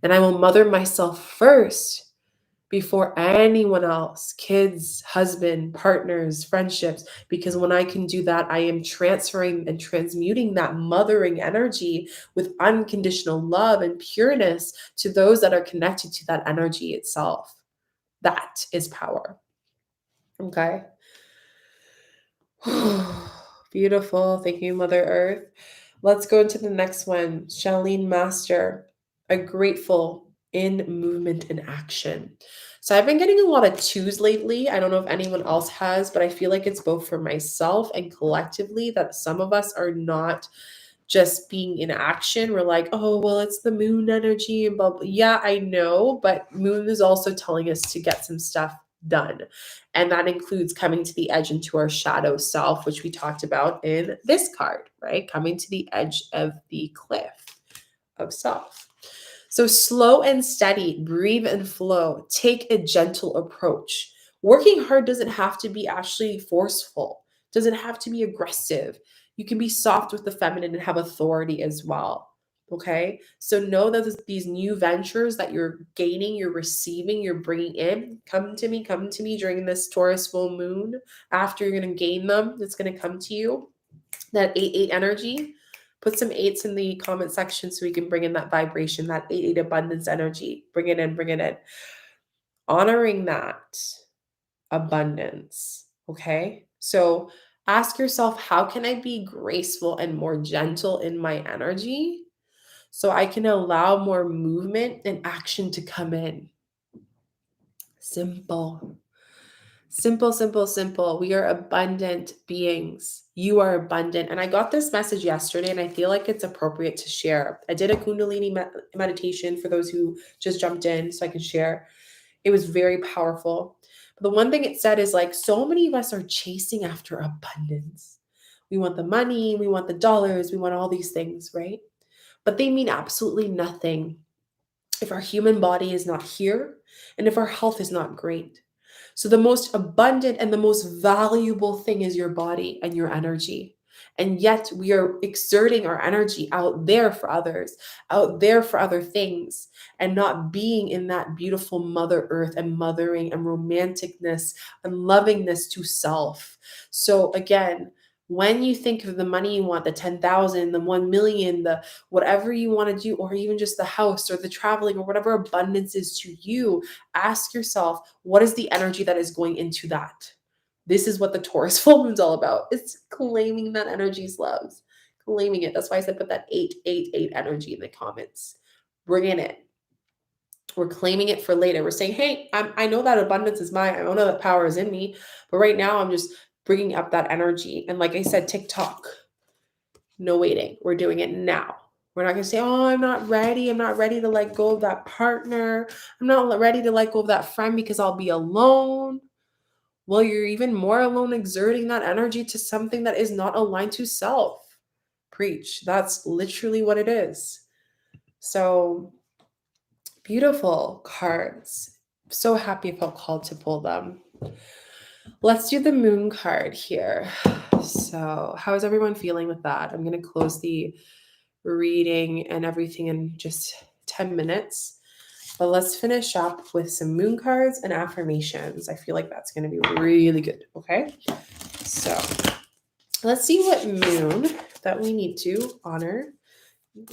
And I will mother myself first before anyone else, kids, husband, partners, friendships, because when I can do that, I am transferring and transmuting that mothering energy with unconditional love and pureness to those that are connected to that energy itself. That is power. Okay. Beautiful. Thank you, Mother Earth. Let's go into the next one. Charlene Master, a grateful in movement and action. So I've been getting a lot of twos lately. I don't know if anyone else has, but I feel like it's both for myself and collectively that some of us are not just being in action. We're like, oh, well, it's the moon energy and blah, blah. Yeah, I know, but moon is also telling us to get some stuff done. And that includes coming to the edge into our shadow self, which we talked about in this card, right? Coming to the edge of the cliff of self. So slow and steady, breathe and flow, take a gentle approach. Working hard doesn't have to be actually forceful, doesn't have to be aggressive. You can be soft with the feminine and have authority as well. Okay. So know that these new ventures that you're gaining, you're receiving, you're bringing in, come to me during this Taurus full moon. After you're going to gain them, it's going to come to you. That 8-8 energy. Put some eights in the comment section so we can bring in that vibration, that 8-8 abundance energy. Bring it in, bring it in. Honoring that abundance. Okay. So ask yourself, how can I be graceful and more gentle in my energy so I can allow more movement and action to come in? Simple. Simple, simple, simple. We are abundant beings. You are abundant. And I got this message yesterday, and I feel like it's appropriate to share. I did a Kundalini meditation for those who just jumped in so I can share. It was very powerful. But the one thing it said is like, so many of us are chasing after abundance. We want the money, we want the dollars, we want all these things, right? But they mean absolutely nothing if our human body is not here and if our health is not great. So, the most abundant and the most valuable thing is your body and your energy. And yet, we are exerting our energy out there for others, out there for other things, and not being in that beautiful Mother Earth and mothering and romanticness and lovingness to self. So, again, when you think of the money you want, the 10,000, the 1 million, the whatever you want to do, or even just the house or the traveling or whatever abundance is to you, ask yourself, what is the energy that is going into that? This is what the Taurus full moon's all about. It's claiming that energy's loves, claiming it. That's why I said put that 888 energy in the comments. Bring in it. We're claiming it for later. We're saying, hey, I know that abundance is mine. I know that power is in me. But right now, I'm just bringing up that energy. And like I said, TikTok, no waiting. We're doing it now. We're not going to say, oh, I'm not ready. I'm not ready to let go of that partner. I'm not ready to let go of that friend because I'll be alone. Well, you're even more alone exerting that energy to something that is not aligned to self. Preach. That's literally what it is. So beautiful cards. So happy I felt called to pull them. Let's do the moon card here. So, how is everyone feeling with that? I'm going to close the reading and everything in just 10 minutes. But let's finish up with some moon cards and affirmations. I feel like that's going to be really good. Okay. So let's see what moon that we need to honor.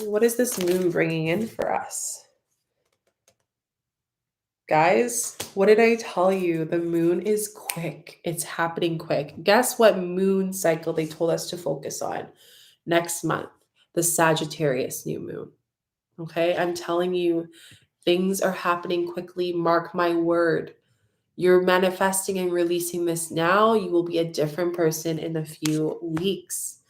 What is this moon bringing in for us? Guys, what did I tell you? The moon is quick. It's happening quick. Guess what moon cycle they told us to focus on next month? The Sagittarius new moon. Okay. I'm telling you, things are happening quickly. Mark my word. You're manifesting and releasing this now. You will be a different person in a few weeks.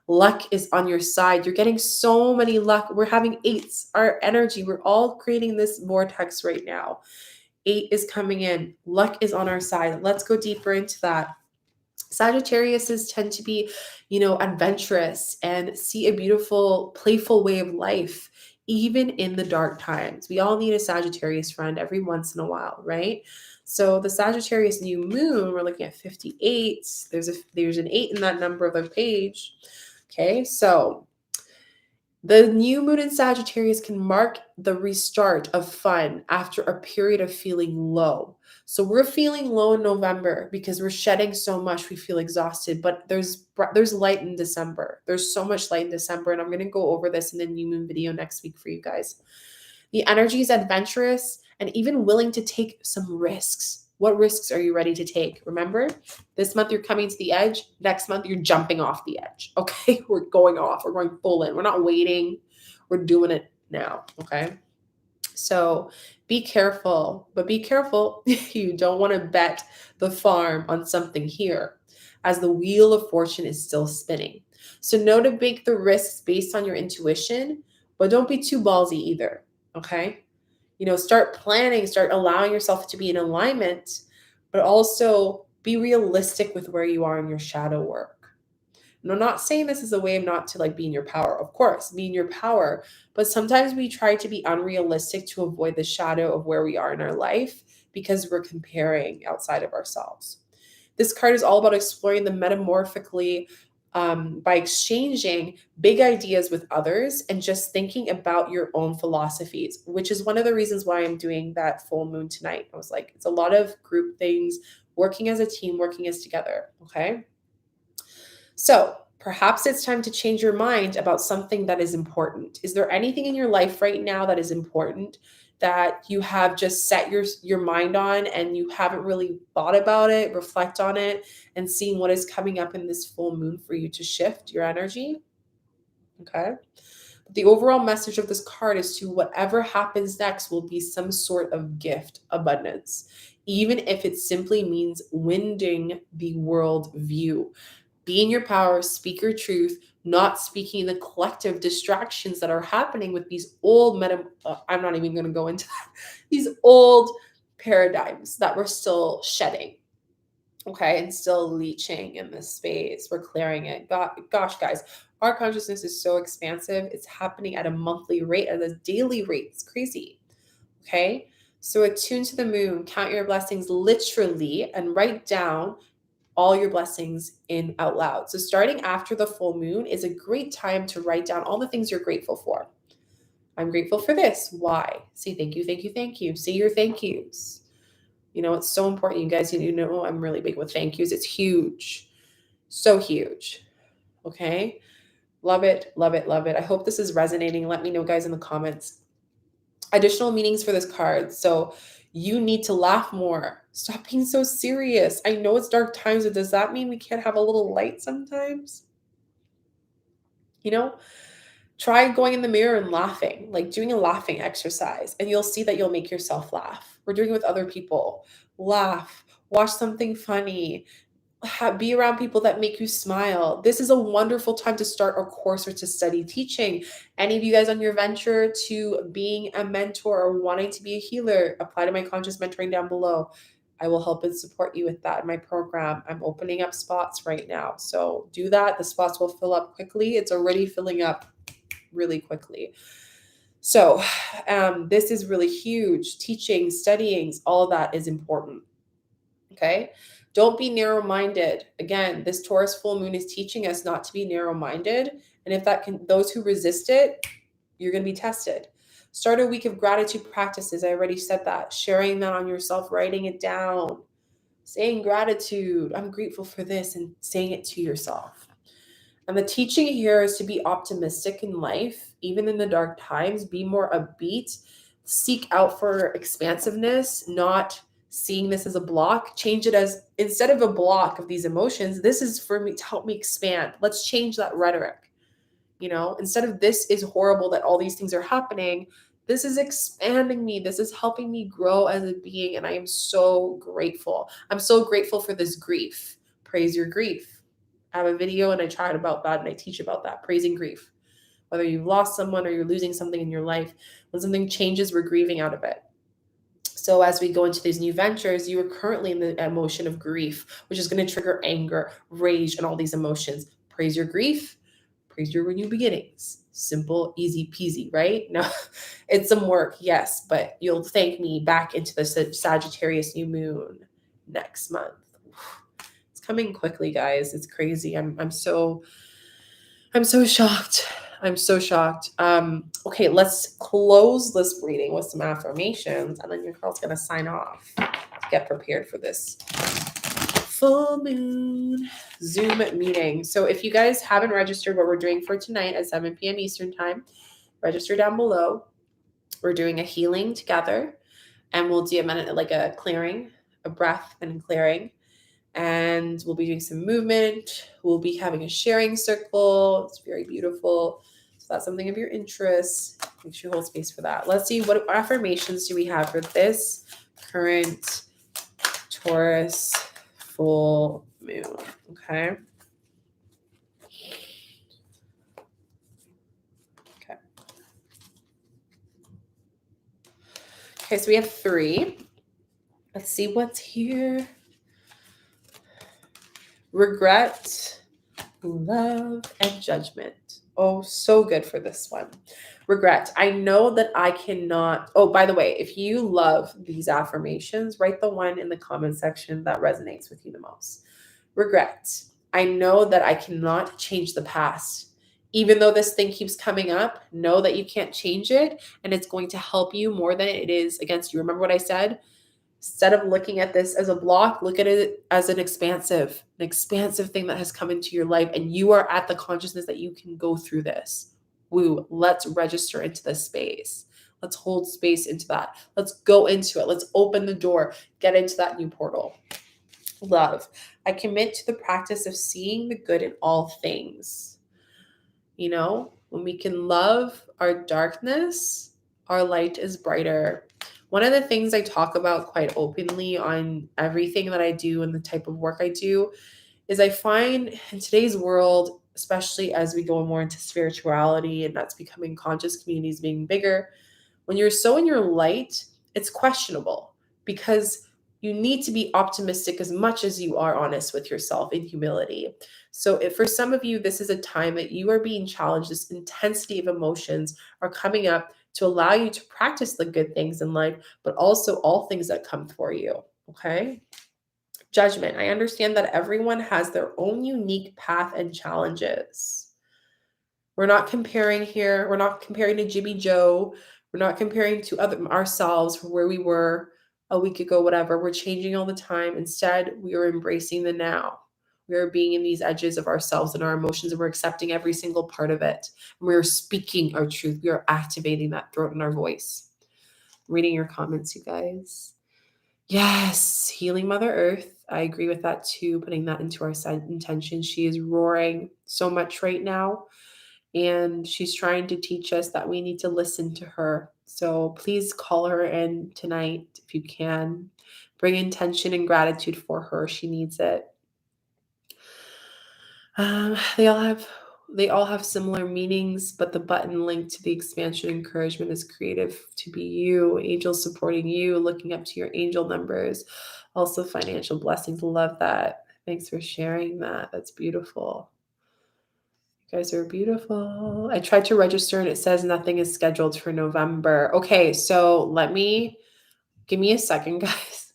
Luck is on your side. You're getting so many luck. We're having eights, our energy. We're all creating this vortex right now. 8 is coming in. Luck is on our side. Let's go deeper into that. Sagittariuses tend to be, adventurous and see a beautiful, playful way of life, even in the dark times. We all need a Sagittarius friend every once in a while, right? So the Sagittarius new moon, we're looking at 58. There's an 8 in that number of the page. Okay, so The new moon in Sagittarius can mark the restart of fun after a period of feeling low. So we're feeling low in November because we're shedding so much, we feel exhausted, but there's light in December. There's so much light in December, and I'm going to go over this in the new moon video next week for you guys. The energy is adventurous and even willing to take some risks. What risks are you ready to take? Remember, this month you're coming to the edge. Next month you're jumping off the edge. Okay, we're going off. We're going full in. We're not waiting. We're doing it now. Okay. So be careful, but be careful. You don't want to bet the farm on something here, as the wheel of fortune is still spinning. So know to make the risks based on your intuition, but don't be too ballsy either. Okay. Start planning, start allowing yourself to be in alignment, but also be realistic with where you are in your shadow work. And I'm not saying this is a way of not to like be in your power. Of course, be in your power, but sometimes we try to be unrealistic to avoid the shadow of where we are in our life because we're comparing outside of ourselves. This card is all about exploring the metamorphically by exchanging big ideas with others and just thinking about your own philosophies, which is one of the reasons why I'm doing that full moon tonight. I was like, it's a lot of group things, working as a team, working as together. Okay. So perhaps it's time to change your mind about something that is important. Is there anything in your life right now that is important that you have just set your mind on and you haven't really thought about it, reflect on it, and seeing what is coming up in this full moon for you to shift your energy? Okay. But the overall message of this card is to whatever happens next will be some sort of gift, abundance, even if it simply means winding the world view. Be in your power, speak your truth, not speaking the collective distractions that are happening with these old I'm not even going to go into that. These old paradigms that we're still shedding. Okay, and still leaching in this space. We're clearing it. Gosh, guys, our consciousness is so expansive. It's happening at a monthly rate, at a daily rate. It's crazy. Okay, so attune to the moon, count your blessings literally, and write down all your blessings in out loud. So starting after the full moon is a great time to write down all the things you're grateful for. I'm grateful for this. Why? Say thank you, thank you, thank you. Say your thank yous. It's so important, you guys. I'm really big with thank yous. It's huge. So huge. Okay. Love it, love it, love it. I hope this is resonating. Let me know, guys, in the comments. Additional meanings for this card. So you need to laugh more. Stop being so serious. I know it's dark times, but does that mean we can't have a little light sometimes? Try going in the mirror and laughing, like doing a laughing exercise, and you'll see that you'll make yourself laugh. We're doing it with other people. Laugh, watch something funny, be around people that make you smile. This is a wonderful time to start a course or to study teaching. Any of you guys on your venture to being a mentor or wanting to be a healer, apply to my conscious mentoring down below. I will help and support you with that in my program. I'm opening up spots right now. So do that. The spots will fill up quickly. It's already filling up really quickly. So this is really huge. Teaching, studying, all of that is important. Okay. Don't be narrow-minded. Again, this Taurus full moon is teaching us not to be narrow-minded. And if those who resist it, you're going to be tested. Start a week of gratitude practices. I already said that. Sharing that on yourself, writing it down, saying gratitude. I'm grateful for this, and saying it to yourself. And the teaching here is to be optimistic in life, even in the dark times. Be more upbeat. Seek out for expansiveness, not seeing this as a block. Change it as, instead of a block of these emotions, this is for me to help me expand. Let's change that rhetoric. Instead of this is horrible that all these things are happening, this is expanding me. This is helping me grow as a being. And I am so grateful. I'm so grateful for this grief. Praise your grief. I have a video and I chat about that and I teach about that, praising grief. Whether you've lost someone or you're losing something in your life, when something changes, we're grieving out of it. So as we go into these new ventures, you are currently in the emotion of grief, which is going to trigger anger, rage, and all these emotions. Praise your grief, praise your new beginnings. Simple, easy peasy, right? No, it's some work, yes, but you'll thank me back into the Sagittarius new moon next month. It's coming quickly, guys. It's crazy. I'm so shocked. I'm so shocked. Okay, let's close this reading with some affirmations, and then your girl's gonna sign off to get prepared for this full moon Zoom meeting. So if you guys haven't registered what we're doing for tonight at 7 p.m. Eastern time, register down below. We're doing a healing together, and we'll do a minute, like a clearing, a breath and clearing. And we'll be doing some movement. We'll be having a sharing circle. It's very beautiful. So that's something of your interest. Make sure you hold space for that. Let's see, what affirmations do we have for this current Taurus full moon? Okay. Okay, so we have 3. Let's see what's here. Regret, love, and judgment. Oh, so good for this one. Regret. I know that I cannot. Oh, by the way, if you love these affirmations, write the one in the comment section that resonates with you the most. Regret. I know that I cannot change the past. Even though this thing keeps coming up, know that you can't change it, and it's going to help you more than it is against you. Remember what I said? Instead of looking at this as a block, look at it as an expansive thing that has come into your life, and you are at the consciousness that you can go through this. Woo, let's register into this space. Let's hold space into that. Let's go into it. Let's open the door, get into that new portal. Love. I commit to the practice of seeing the good in all things. You know, when we can love our darkness, our light is brighter. One of the things I talk about quite openly on everything that I do and the type of work I do is I find in today's world, especially as we go more into spirituality and that's becoming conscious communities being bigger, when you're so in your light, it's questionable because you need to be optimistic as much as you are honest with yourself in humility. So, if for some of you, this is a time that you are being challenged, this intensity of emotions are coming up to allow you to practice the good things in life, but also all things that come for you. Okay. Judgment. I understand that everyone has their own unique path and challenges. We're not comparing here. We're not comparing to Jimmy Joe. We're not comparing to other ourselves from where we were a week ago, whatever. We're changing all the time. Instead, we are embracing the now. We are being in these edges of ourselves and our emotions, and we're accepting every single part of it. And we are speaking our truth. We are activating that throat in our voice. Reading your comments, you guys. Yes, healing Mother Earth. I agree with that too, putting that into our intention. She is roaring so much right now, and she's trying to teach us that we need to listen to her. So please call her in tonight if you can. Bring intention and gratitude for her. She needs it. They all have similar meanings, but the button linked to the expansion encouragement is creative to be you, angels supporting you, looking up to your angel numbers, also financial blessings. Love that. Thanks for sharing that. That's beautiful. You guys are beautiful. I tried to register and it says nothing is scheduled for November. Okay, so give me a second, guys,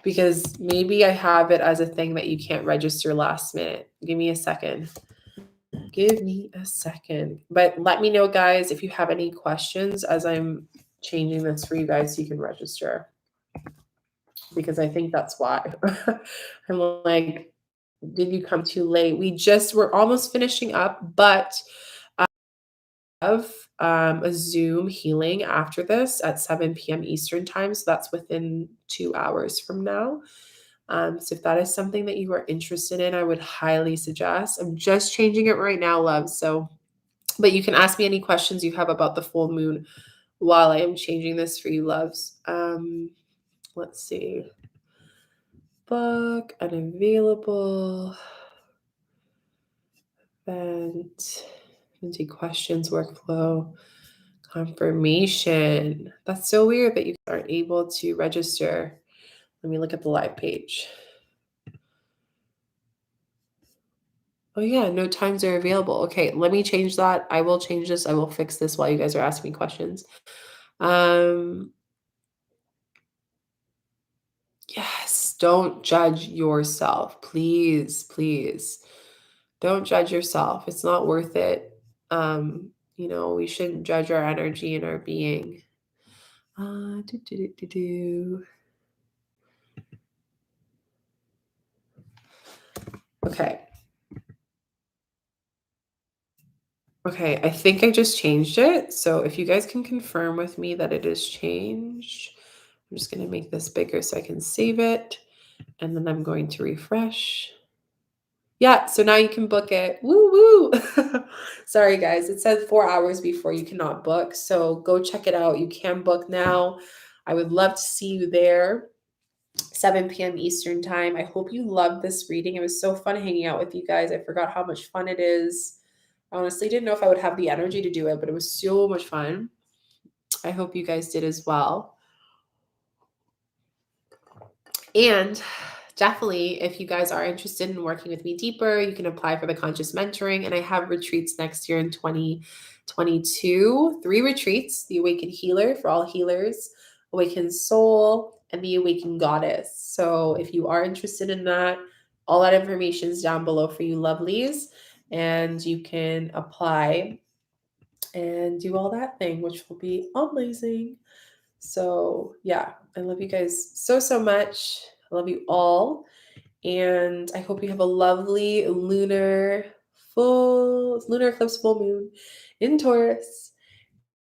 because maybe I have it as a thing that you can't register last minute. Give me a second. Give me a second. But let me know, guys, if you have any questions as I'm changing this for you guys so you can register. Because I think that's why. I'm like, did you come too late? We're almost finishing up, but I have a Zoom healing after this at 7 p.m. Eastern time. So that's within 2 hours from now. So if that is something that you are interested in, I would highly suggest. I'm just changing it right now, love. So, but you can ask me any questions you have about the full moon while I am changing this for you, loves. Let's see. Book unavailable. Event. Into questions, workflow, confirmation. That's so weird that you aren't able to register. Let me look at the live page. Oh yeah, no times are available. Okay, let me change that. I will change this. I will fix this while you guys are asking me questions. Yes, don't judge yourself. Please, please. Don't judge yourself. It's not worth it. We shouldn't judge our energy and our being. Do, do, do, do, do. Okay. Okay, I think I just changed it. So if you guys can confirm with me that it is changed, I'm just going to make this bigger so I can save it. And then I'm going to refresh. Yeah, so now you can book it. Woo woo. Sorry, guys. It says 4 hours before you cannot book. So go check it out. You can book now. I would love to see you there. 7 p.m. Eastern time. I hope you loved this reading. It was so fun hanging out with you guys. I forgot how much fun it is. I honestly didn't know if I would have the energy to do it, but it was so much fun. I hope you guys did as well. And definitely, if you guys are interested in working with me deeper, you can apply for the conscious mentoring. And I have retreats next year in 2022. 3 retreats: the Awakened Healer for all healers, Awakened Soul, and the Awakened Goddess. So if you are interested in that, all that information is down below for you lovelies. And you can apply and do all that thing, which will be amazing. So, yeah, I love you guys so, so much. I love you all. And I hope you have a lovely lunar eclipse full moon in Taurus.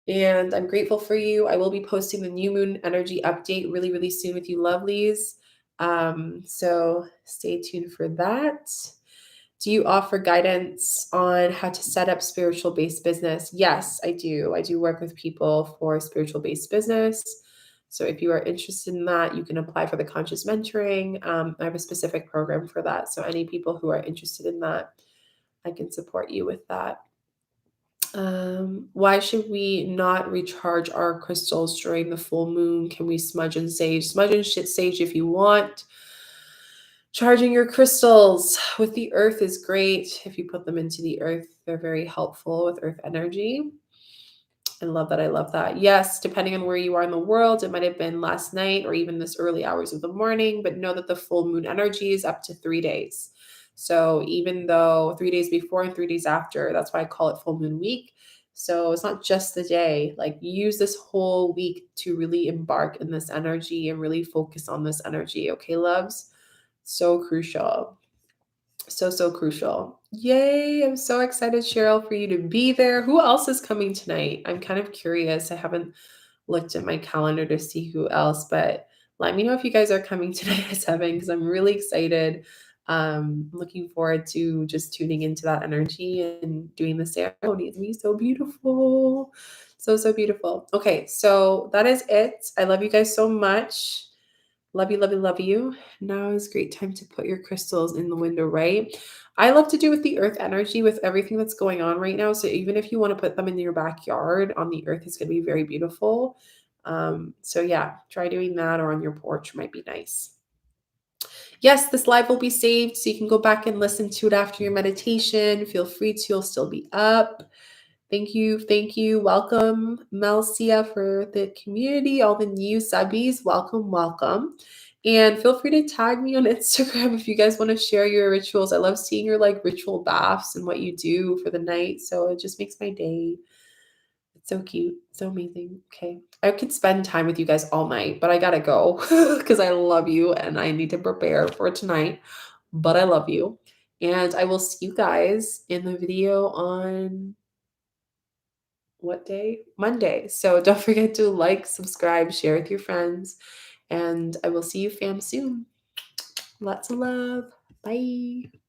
And I'm grateful for you. I will be posting the new moon energy update really, really soon with you lovelies. So stay tuned for that. Do you offer guidance on how to set up spiritual based business? Yes, I do. I do work with people for spiritual based business. So if you are interested in that, you can apply for the conscious mentoring. I have a specific program for that. So any people who are interested in that, I can support you with that. Why should we not recharge our crystals during the full moon? Can we smudge and sage? Smudge and sage if you want. Charging your crystals with the earth is great. If you put them into the earth, they're very helpful with earth energy. I love that. I love that. Yes, depending on where you are in the world, it might have been last night or even this early hours of the morning, but know that the full moon energy is up to 3 days. So even though 3 days before and 3 days after, that's why I call it full moon week. So it's not just the day. Like, use this whole week to really embark in this energy and really focus on this energy. Okay, loves? So crucial. So, so crucial. Yay. I'm so excited, Cheryl, for you to be there. Who else is coming tonight? I'm kind of curious. I haven't looked at my calendar to see who else, but let me know if you guys are coming tonight at 7 because I'm really excited. Looking forward to just tuning into that energy and doing the ceremony. It's gonna be so beautiful. So, so beautiful. Okay, so that is it. I love you guys so much. Love you, love you, love you. Now is a great time to put your crystals in the window, right? I love to do with the earth energy with everything that's going on right now. So even if you want to put them in your backyard on the earth, it's going to be very beautiful. So yeah, try doing that, or on your porch might be nice. Yes, this live will be saved, so you can go back and listen to it after your meditation. Feel free to, you'll still be up. Thank you. Thank you. Welcome, Melcia, for the community, all the new subbies. Welcome, welcome. And feel free to tag me on Instagram if you guys want to share your rituals. I love seeing your ritual baths and what you do for the night. So it just makes my day. It's so cute. So amazing. Okay. I could spend time with you guys all night, but I gotta go because I love you and I need to prepare for tonight. But I love you. And I will see you guys in the video on what day? Monday. So don't forget to like, subscribe, share with your friends, and I will see you fam soon. Lots of love. Bye.